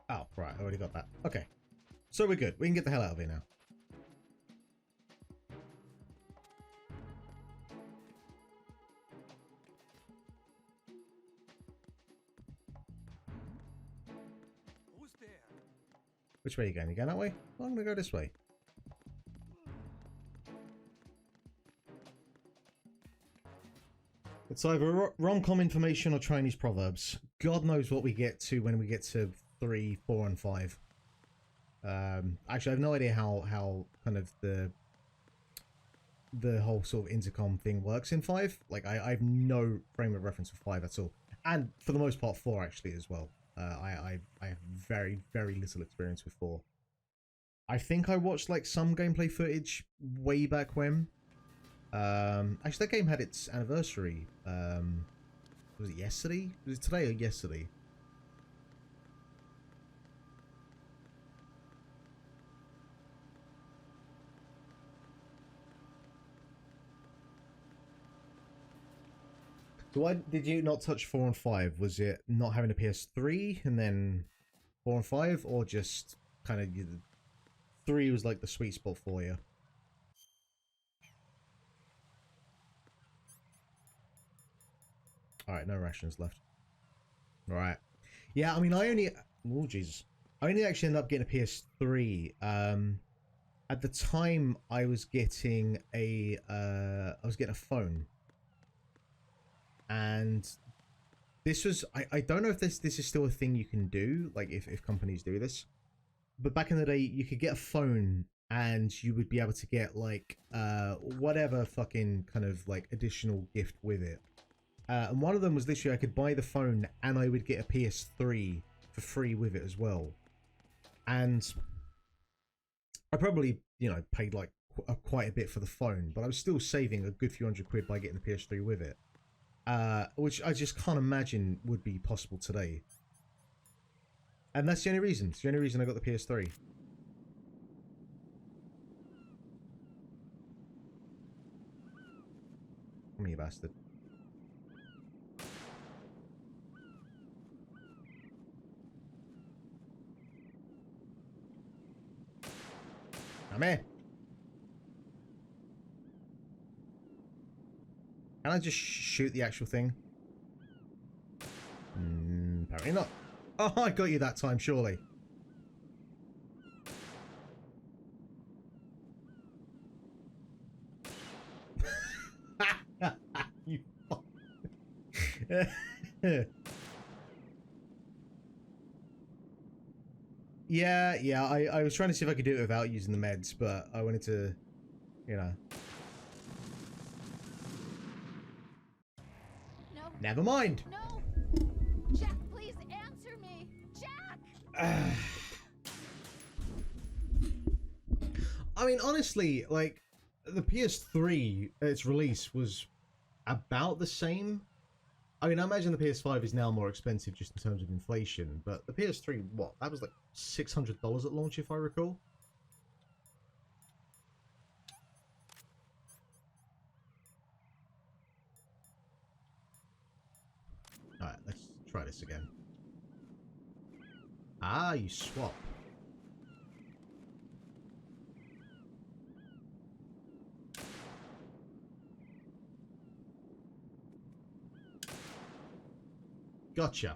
Oh, right. I already got that. Okay. So we're good. We can get the hell out of here now. Which way are you going? You going that way? Well, I'm going to go this way. It's either rom-com information or Chinese proverbs. God knows what we get to when we get to 3, 4, and 5. Actually, I have no idea how kind of the whole sort of intercom thing works in 5. Like, I have no frame of reference for 5 at all. And for the most part, 4 actually as well. I have very, very little experience with 4. I think I watched like some gameplay footage way back when. Actually, that game had its anniversary. Was it yesterday? Was it today or yesterday? So did you not touch 4 and 5? Was it not having a PS3 and then 4 and 5, or just kind of 3 was like the sweet spot for you? All right, no rations left. All right. Yeah, I mean, oh Jesus, I only actually ended up getting a PS3. At the time, I was getting a phone. And this was, I don't know if this is still a thing you can do, like if companies do this, but back in the day you could get a phone and you would be able to get like whatever fucking kind of like additional gift with it. And one of them was literally I could buy the phone and I would get a PS3 for free with it as well. And I probably, you know, paid like quite a bit for the phone, but I was still saving a good few £100 by getting the PS3 with it. Which I just can't imagine would be possible today. And that's the only reason. It's the only reason I got the PS3. Come here, you bastard. Come here. Can I just shoot the actual thing? Apparently not. Oh, I got you that time, surely. You fuck. Yeah, I was trying to see if I could do it without using the meds, but I wanted to, you know. No. Never mind. No. Jack, please answer me. Jack. I mean, honestly, like the PS3 at its release was about the same. I mean, I imagine the PS5 is now more expensive just in terms of inflation, but the PS3, what? That was like $600 at launch, if I recall. Alright, let's try this again. Ah, you swap. Gotcha.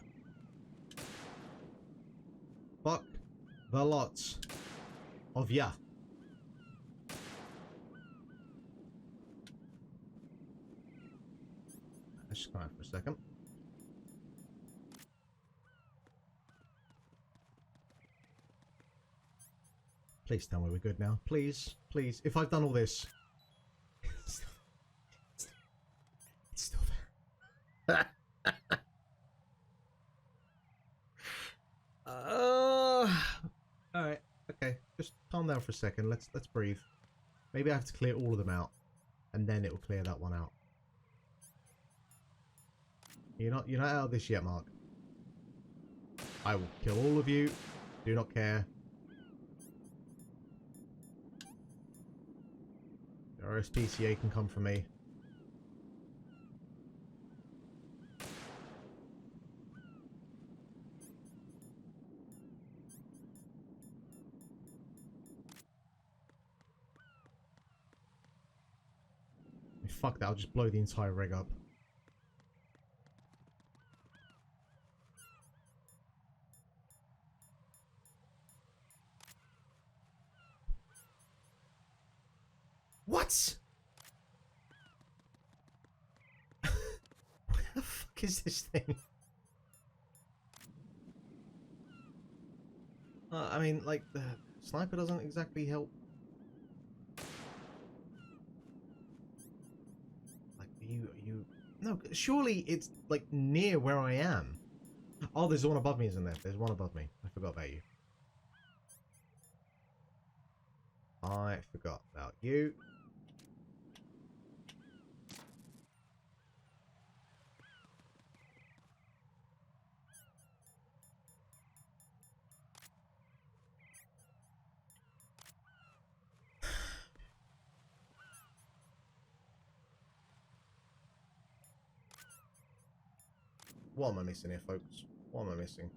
Fuck the lots of ya. Let's just come out for a second. Please tell me we're good now. Please, please. If I've done all this. It's still there. Alright, okay. Just calm down for a second. Let's breathe. Maybe I have to clear all of them out. And then it will clear that one out. You're not out of this yet, Mark. I will kill all of you. Do not care. The RSPCA can come for me. Fuck that, I'll just blow the entire rig up. What? What the fuck is this thing? I mean, like, the sniper doesn't exactly help. Like, are you... No, surely it's, like, near where I am. Oh, there's one above me, isn't there? There's one above me. I forgot about you. I forgot about you. What am I missing here, folks? What am I missing?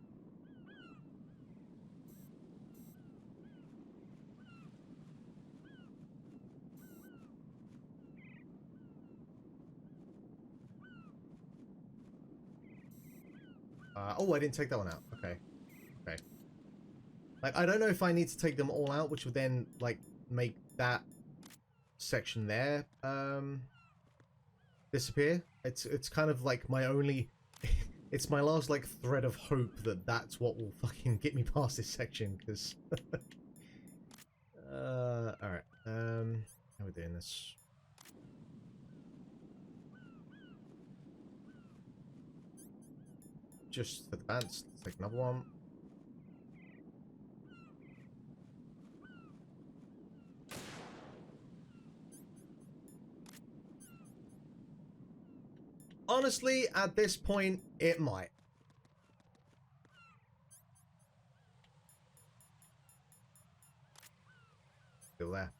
Oh, I didn't take that one out. Okay. Okay. Like, I don't know if I need to take them all out, which would then, like, make that section there, disappear. It's kind of like my only... It's my last, like, thread of hope that that's what will fucking get me past this section, because... alright. How are we doing this? Just for the pants, let's take another one. Honestly, at this point, it might. Still there.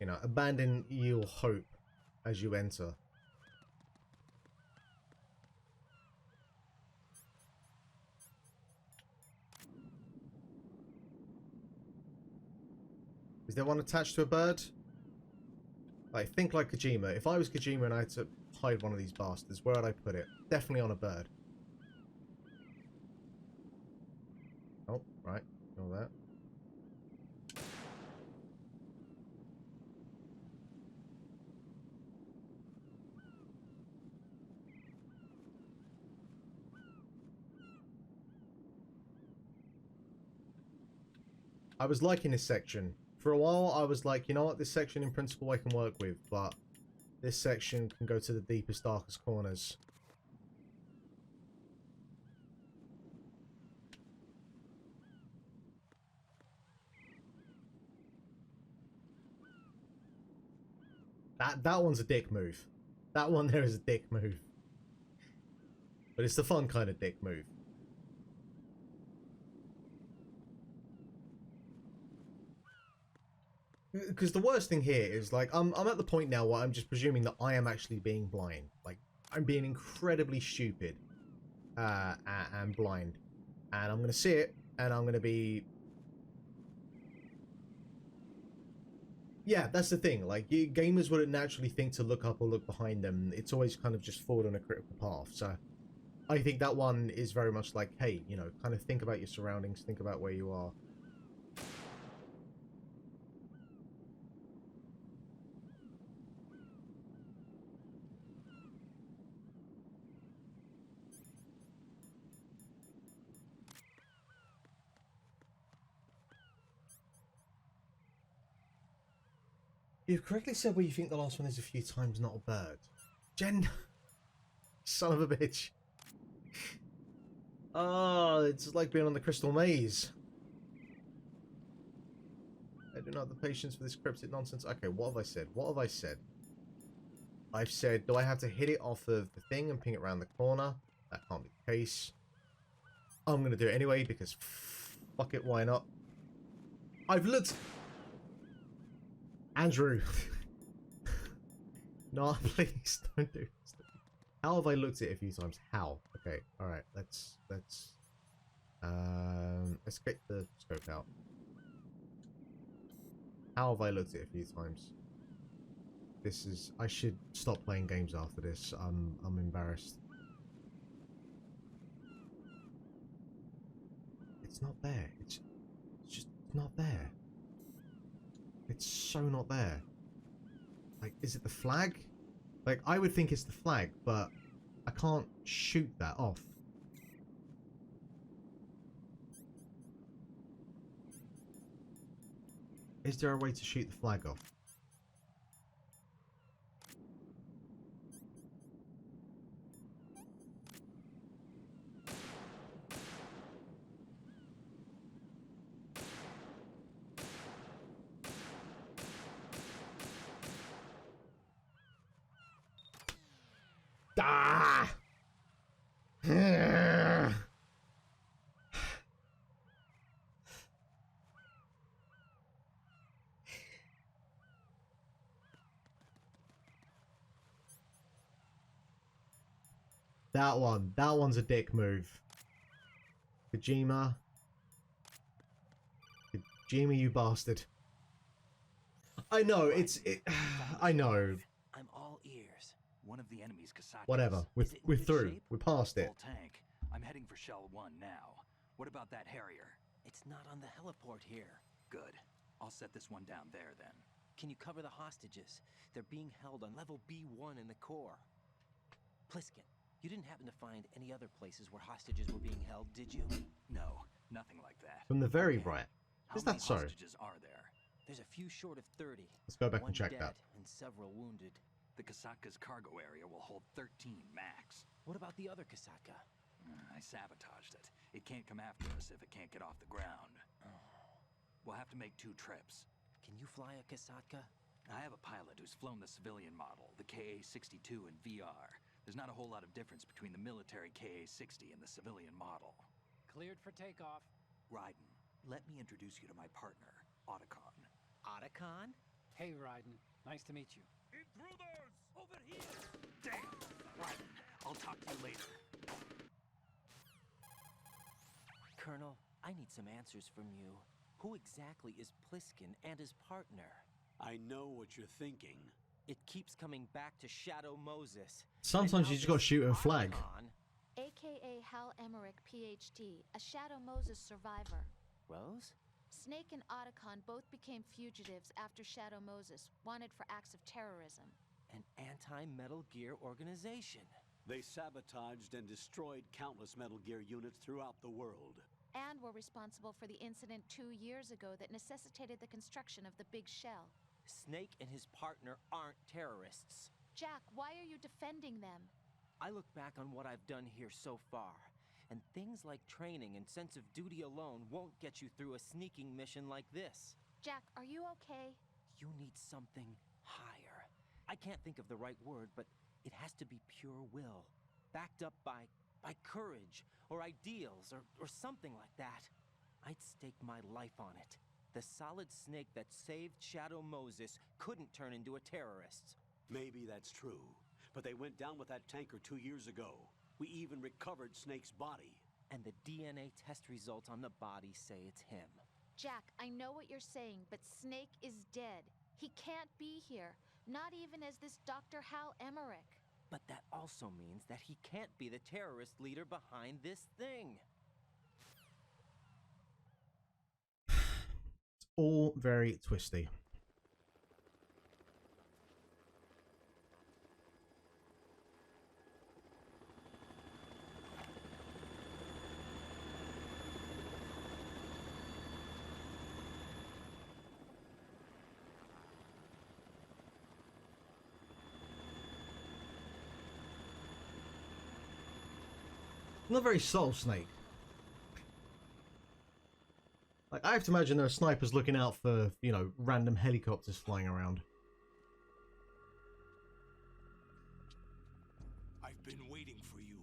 You know, abandon your hope as you enter. Is there one attached to a bird? Like, think like Kojima. If I was Kojima and I had to hide one of these bastards, where would I put it? Definitely on a bird. Oh, right. All that. I was liking this section. For a while, I was like, you know what? This section, in principle, I can work with, but this section can go to the deepest, darkest corners. That one's a dick move. That one there is a dick move. But it's the fun kind of dick move. Because the worst thing here is, like, I'm at the point now where I'm just presuming that I am actually being blind. Like, I'm being incredibly stupid and blind. And I'm going to see it, and I'm going to be... Yeah, that's the thing. Like, gamers wouldn't naturally think to look up or look behind them. It's always kind of just forward on a critical path. So I think that one is very much like, hey, you know, kind of think about your surroundings, think about where you are. You've correctly said where you think the last one is a few times, not a bird. Jen! Son of a bitch. Oh, it's like being on the Crystal Maze. I do not have the patience for this cryptic nonsense. Okay, what have I said? What have I said? I've said, do I have to hit it off of the thing and ping it around the corner? That can't be the case. I'm going to do it anyway because fuck it, why not? I've looked... Andrew. No, please don't do this. How have I looked at it a few times? How? Okay, alright, let's get the scope out. How have I looked at it a few times? This is... I should stop playing games after this. I'm embarrassed. It's not there. It's just not there. It's so not there. Like, is it the flag? Like, I would think it's the flag, but I can't shoot that off. Is there a way to shoot the flag off? Ah! That one's a dick move. Kojima, you bastard. I know, I know. I'm all ears. One of the enemy's Kasakas. Whatever, we're through. We're past it. Full tank. I'm heading for Shell 1 now. What about that Harrier? It's not on the heliport here. Good. I'll set this one down there then. Can you cover the hostages? They're being held on level B1 in the core. Pliskin, you didn't happen to find any other places where hostages were being held, did you? No, nothing like that. From the very right. Is that so? How many hostages are there? There's a few short of 30. Let's go back One and check dead that. and several wounded. The Kasaka's cargo area will hold 13 max. What about the other Kasaka? I sabotaged it. It can't come after us if it can't get off the ground. We'll have to make 2 trips. Can you fly a Kasaka? I have a pilot who's flown the civilian model, the KA-62 in VR. There's not a whole lot of difference between the military KA-60 and the civilian model. Cleared for takeoff. Raiden, let me introduce you to my partner, Otacon. Otacon? Hey, Raiden. Nice to meet you. Intruders! Over here! Damn! Raiden, I'll talk to you later. Colonel, I need some answers from you. Who exactly is Pliskin and his partner? I know what you're thinking. It keeps coming back to Shadow Moses. Sometimes you just gotta shoot a flag. AKA Hal Emmerich, PhD, a Shadow Moses survivor. Rose? Snake and Otacon both became fugitives after Shadow Moses, wanted for acts of terrorism. An anti-Metal Gear organization. They sabotaged and destroyed countless Metal Gear units throughout the world. And were responsible for the incident 2 years ago that necessitated the construction of the Big Shell. Snake and his partner aren't terrorists. Jack, why are you defending them? I look back on what I've done here so far, and things like training and sense of duty alone won't get you through a sneaking mission like this. Jack, are you okay? You need something higher. I can't think of the right word, but it has to be pure will, backed up by courage, or ideals, or something like that. I'd stake my life on it. The solid snake that saved Shadow Moses couldn't turn into a terrorist. Maybe that's true, but they went down with that tanker 2 years ago. We even recovered Snake's body. And the DNA test results on the body say it's him. Jack, I know what you're saying, but Snake is dead. He can't be here, not even as this Dr. Hal Emmerich. But that also means that he can't be the terrorist leader behind this thing. It's all very twisty. Not very subtle, Snake. Like, I have to imagine there are snipers looking out for, you know, random helicopters flying around. I've been waiting for you.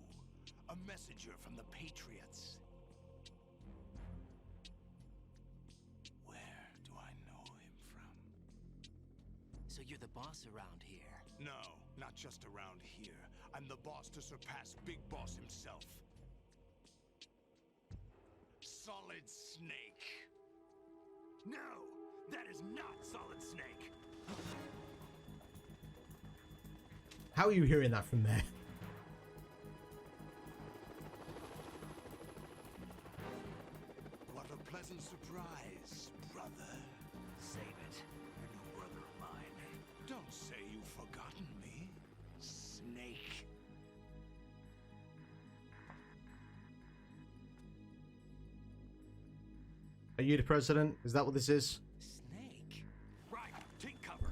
A messenger from the Patriots. Where do I know him from? So you're the boss around here? No, not just around here. I'm the boss to surpass Big Boss himself. Solid Snake. No, that is not Solid Snake. How are you hearing that from there? What a pleasant surprise, brother. Save it. you the president? Is that what this is? Snake? Right, take cover.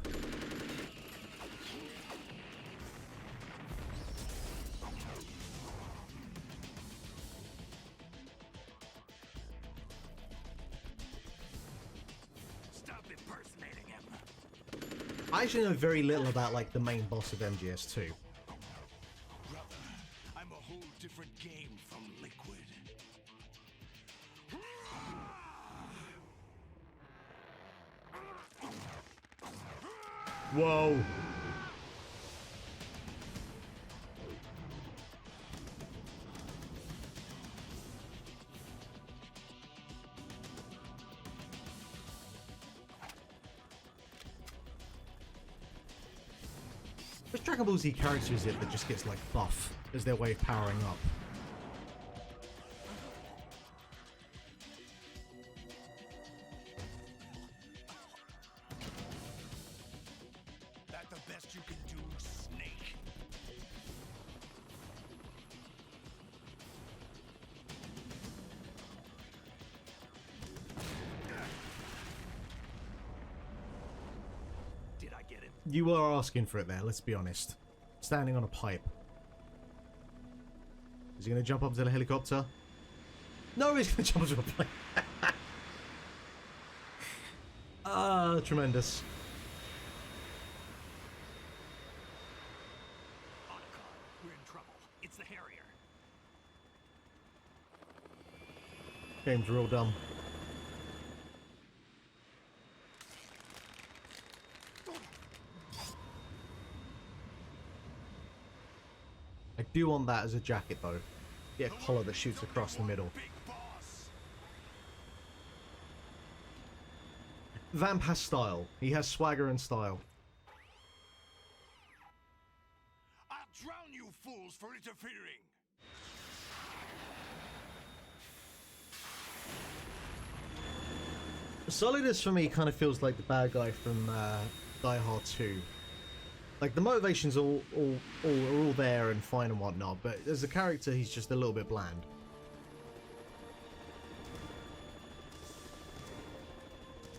Stop impersonating him. I actually know very little about like the main boss of MGS2. Brother, I'm a whole different game from Liquid. Whoa. Which Dragon Ball Z character is it that just gets like buff as their way of powering up? That the best you can do, Snake? Did I get it? You were asking for it there, let's be honest. Standing on a pipe. Is he going to jump up to the helicopter? No, he's going to jump onto a plane. Ah, tremendous. We're in trouble. It's the Harrier. Game's real dumb. I do want that as a jacket though. Get a collar that shoots across the middle. Big boss. Vamp has style. He has swagger and style. I'll drown you fools for interfering. Solidus for me kind of feels like the bad guy from Die Hard 2. Like the motivations are all there and fine and whatnot, but as a character he's just a little bit bland.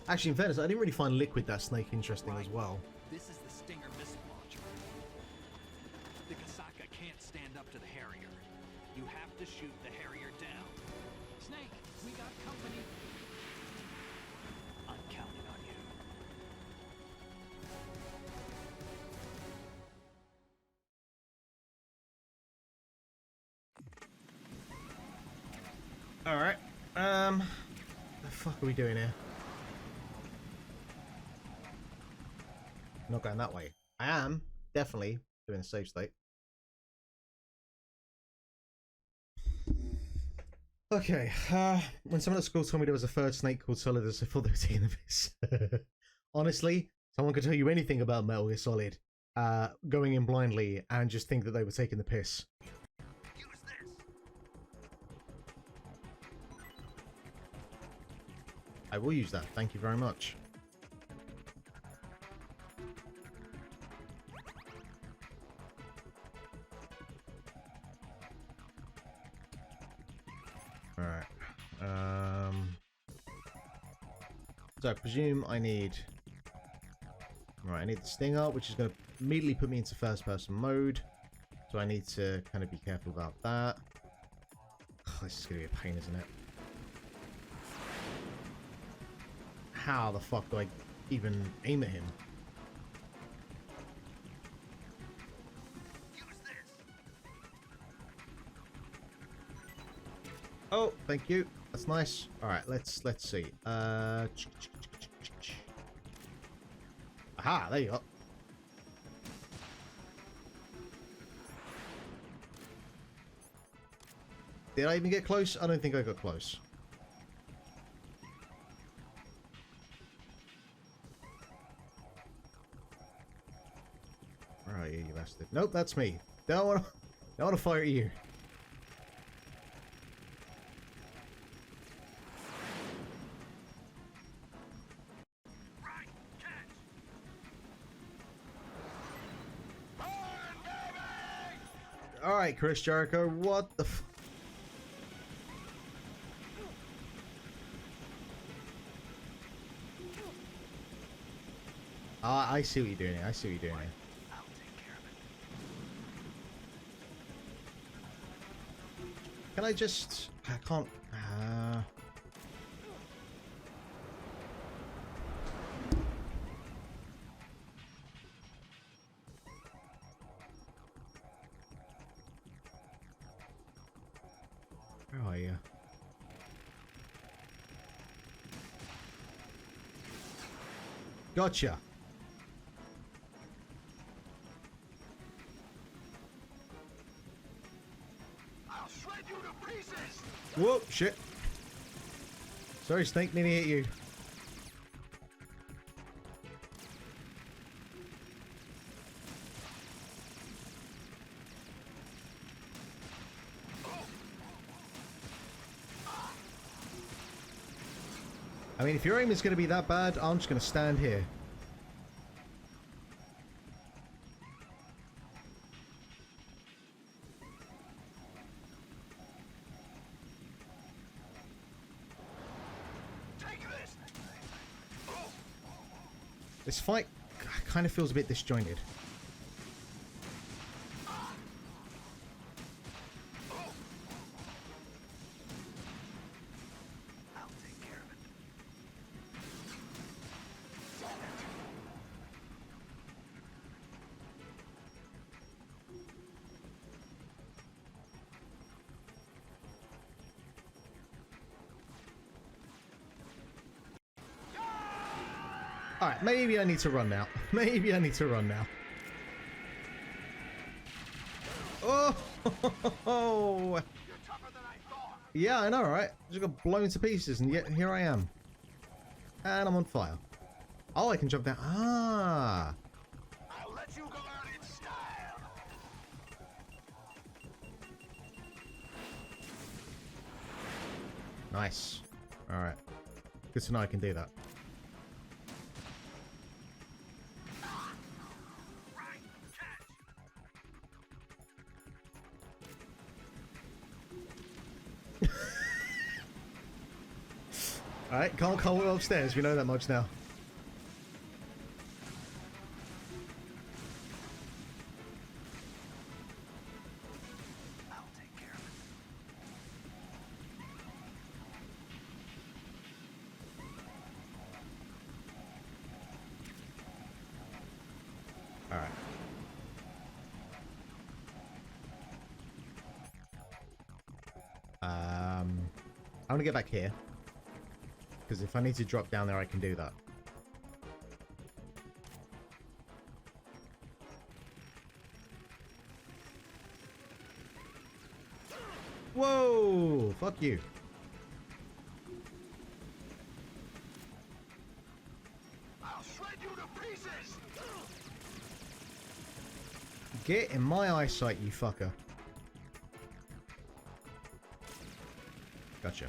Actually, in fairness, I didn't really find Liquid that snake interesting as well. This is the Stinger missile launcher. The Kasaka can't stand up to the Harrier. You have to shoot the Harrier down. Snake, we got company. I'm counting on you. Alright, the fuck are we doing here? Not going that way. I am definitely doing a save state. Okay, when someone at school told me there was a third snake called Solidus, I thought they were taking the piss. Honestly, someone could tell you anything about Metal Gear Solid, going in blindly and just think that they were taking the piss. Use this. I will use that, thank you very much. Alright. So I presume I need... Right, I need the Stinger, which is going to immediately put me into first person mode. So I need to kind of be careful about that. Oh, this is going to be a pain, isn't it? How the fuck do I even aim at him? Oh, thank you. That's nice. All right, let's see. Aha, there you go. Did I even get close? I don't think I got close. Where are you, you bastard? Nope, that's me. Don't want to fire at you. Alright, Chris Jericho, what the f... I see what you're doing here. I see what you're doing here. Can I just... I can't... Where are you? Gotcha. I'll shred you to pieces. Whoa, shit. Sorry, Snake, nearly hit you. I mean, if your aim is going to be that bad, I'm just going to stand here. This fight kind of feels a bit disjointed. Alright, maybe I need to run now. Maybe I need to run now. Oh! Yeah, I know, right? Just got blown to pieces, and yet here I am. And I'm on fire. Oh, I can jump down. Ah! I'll let you go out in style. Nice. Alright. Good to know I can do that. Alright, can't go upstairs, we know that much now. I'll take care of it. Alright. I'm gonna get back here. Because if I need to drop down there, I can do that. Whoa! Fuck you. I'll shred you to pieces. Get in my eyesight, you fucker. Gotcha.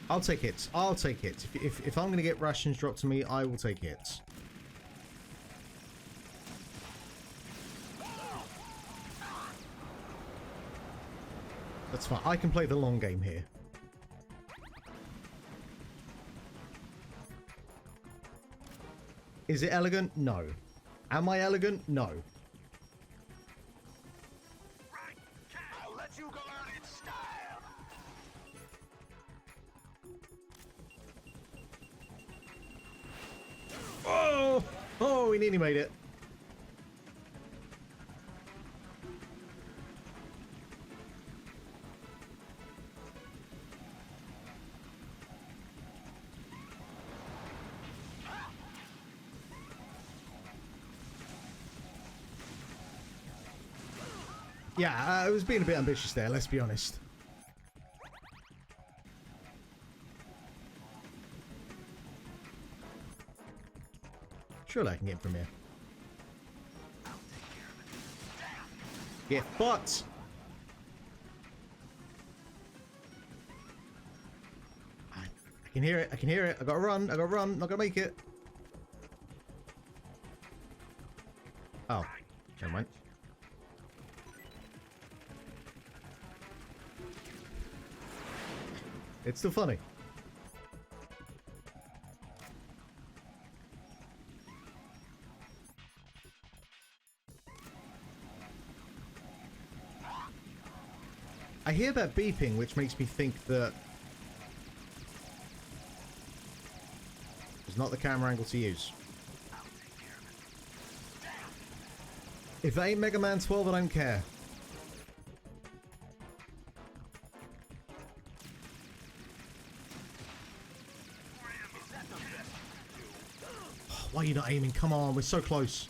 I'll take hits. I'll take hits. If I'm going to get rations dropped to me, I will take hits. That's fine. I can play the long game here. Is it elegant? No. Am I elegant? No. I'll let you go out in style. Oh! Oh, we nearly made it. Yeah, I was being a bit ambitious there, let's be honest. Surely I can get from here. Get fucked! I can hear it, I can hear it. I gotta run, not gonna make it. Oh, never mind. It's still funny. I hear that beeping, which makes me think that it's not the camera angle to use. If that ain't Mega Man 12, I don't care. Why are you not aiming? Come on, we're so close.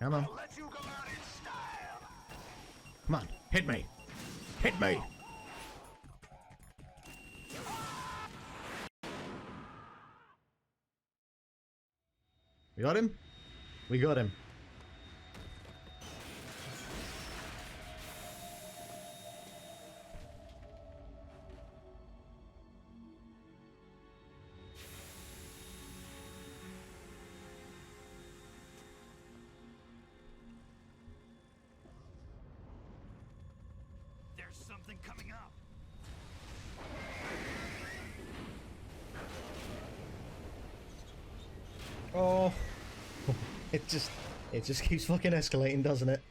Come on. Come on, hit me. Hit me. We got him? We got him. There's something coming up. Oh. It just keeps fucking escalating, doesn't it?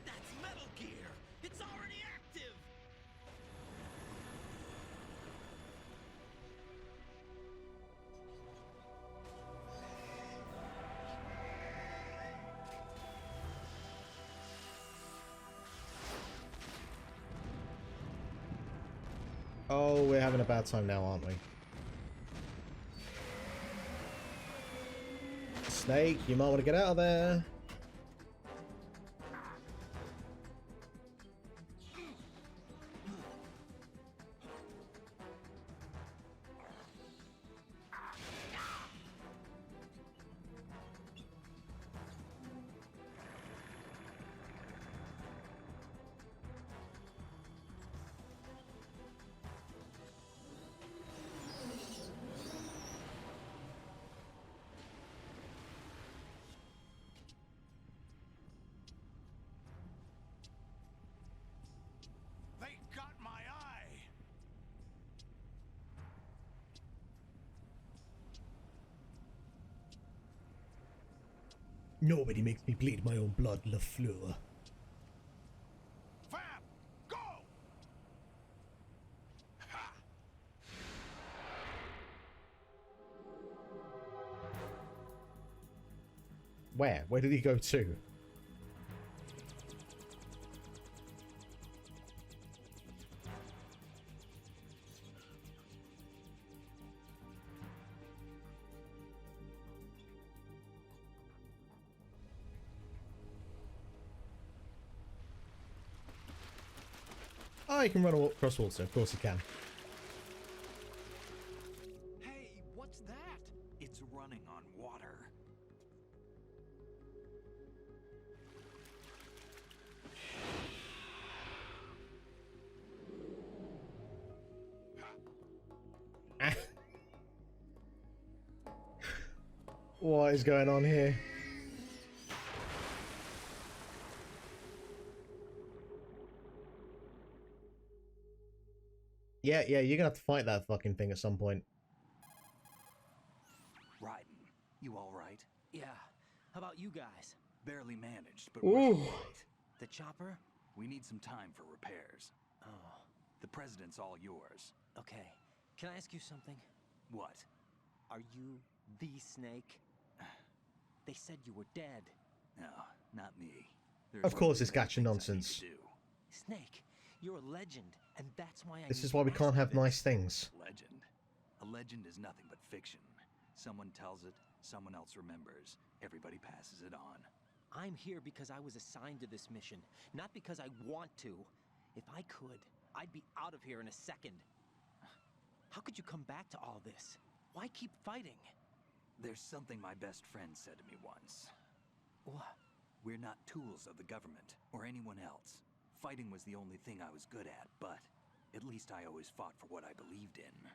That's Metal Gear! It's already active! Oh, we're having a bad time now, aren't we? Snake, you might want to get out of there. They got my eye. Nobody makes me bleed my own blood, LaFleur. Fab, go! Ha! Where? Where did he go to? Oh, he can run across water. Of course he can. Hey, what's that? It's running on water. What is going on here? Yeah, you're gonna have to fight that fucking thing at some point. Raiden, you all right? Yeah. How about you guys? Barely managed, but Ooh. we're all right. The chopper? We need some time for repairs. Oh, The president's all yours. okay. Can I ask you something? What? Are you the Snake? They said you were dead. No, not me. Of course it's many gotcha things I need nonsense. to do. Snake, you're a legend, and that's why I This need is why we to can't ask have you nice this. things. Legend. A legend is nothing but fiction. Someone tells it, someone else remembers. Everybody passes it on. I'm here because I was assigned to this mission, not because I want to. If I could, I'd be out of here in a second. How could you come back to all this? Why keep fighting? There's something my best friend said to me once. What? We're not tools of the government or anyone else. Fighting was the only thing I was good at, but at least I always fought for what I believed in.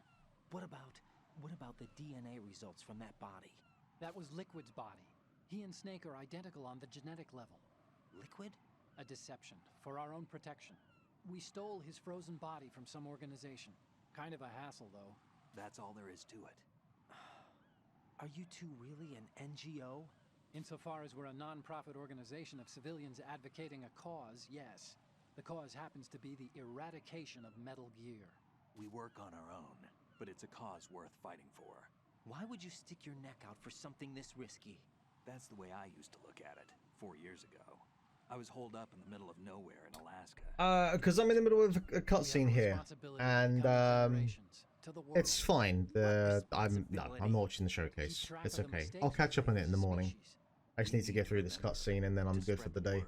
What about the DNA results from that body? That was Liquid's body. He and Snake are identical on the genetic level. Liquid? A deception, for our own protection. We stole his frozen body from some organization. Kind of a hassle, though. That's all there is to it. Are you two really an NGO? Insofar as we're a non-profit organization of civilians advocating a cause, yes. The cause happens to be the eradication of Metal Gear. We work on our own, but it's a cause worth fighting for. Why would you stick your neck out for something this risky? That's the way I used to look at it 4 years ago. I was holed up in the middle of nowhere in Alaska. Because I'm in the middle of a cutscene here, and it's fine. I'm watching the showcase. It's okay. I'll catch up on it in the morning. I just need to get through this cutscene, and then I'm good for the day.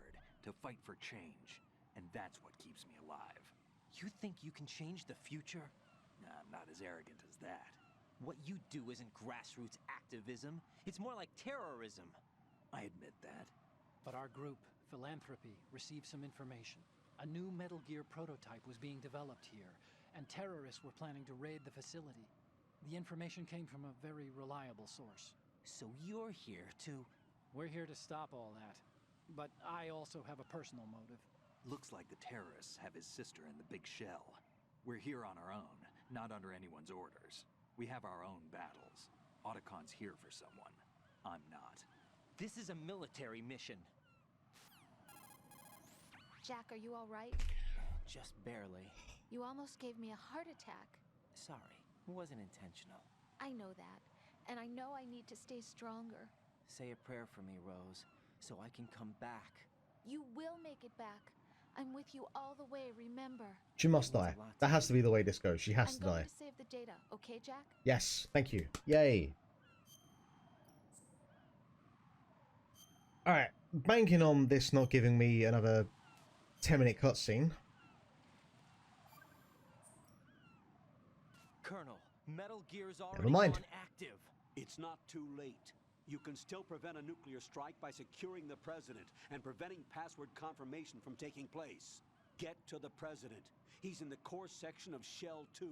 To fight for change, and that's what keeps me alive. You think you can change the future? Nah, I'm not as arrogant as that. What you do isn't grassroots activism. It's more like terrorism. I admit that. But our group, Philanthropy, received some information. A new Metal Gear prototype was being developed here, and terrorists were planning to raid the facility. The information came from a very reliable source. So you're here to... We're here to stop all that. But I also have a personal motive. Looks like the terrorists have his sister in the big shell. We're here on our own, not under anyone's orders. We have our own battles. Otacon's here for someone. I'm not. This is a military mission. Jack, are you all right? Just barely. You almost gave me a heart attack. Sorry, it wasn't intentional. I know that, and I know I need to stay stronger. Say a prayer for me, Rose, so I can come back. You will make it back. I'm with you all the way, remember? She must die. That has to be the way this goes. She has to die. I'm going to save the data, okay, Jack? Yes, thank you. Yay. Alright, banking on this not giving me another 10-minute cutscene. Colonel, Metal Gear's already Never mind. on active. It's not too late. You can still prevent a nuclear strike by securing the president and preventing password confirmation from taking place. Get to the president. He's in the core section of Shell 2.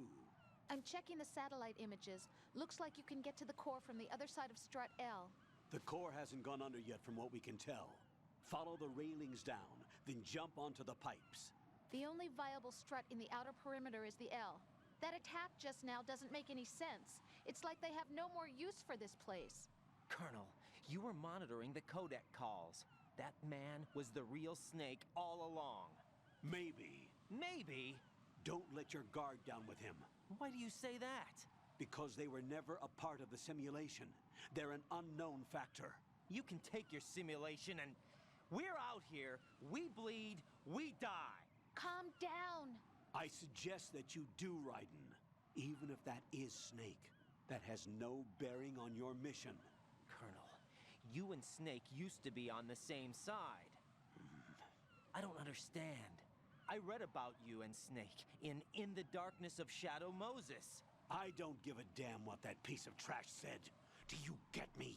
I'm checking the satellite images. Looks like you can get to the core from the other side of Strut L. The core hasn't gone under yet from what we can tell. Follow the railings down, then jump onto the pipes. The only viable strut in the outer perimeter is the L. That attack just now doesn't make any sense. It's like they have no more use for this place. Colonel, you were monitoring the codec calls. That man was the real Snake all along. Maybe. Maybe? Don't let your guard down with him. Why do you say that? Because they were never a part of the simulation. They're an unknown factor. You can take your simulation and... We're out here, we bleed, we die. Calm down. I suggest that you do, Raiden. Even if that is Snake. That has no bearing on your mission. Colonel, you and Snake used to be on the same side. I don't understand. I read about you and Snake in the Darkness of Shadow Moses. I don't give a damn what that piece of trash said. Do you get me?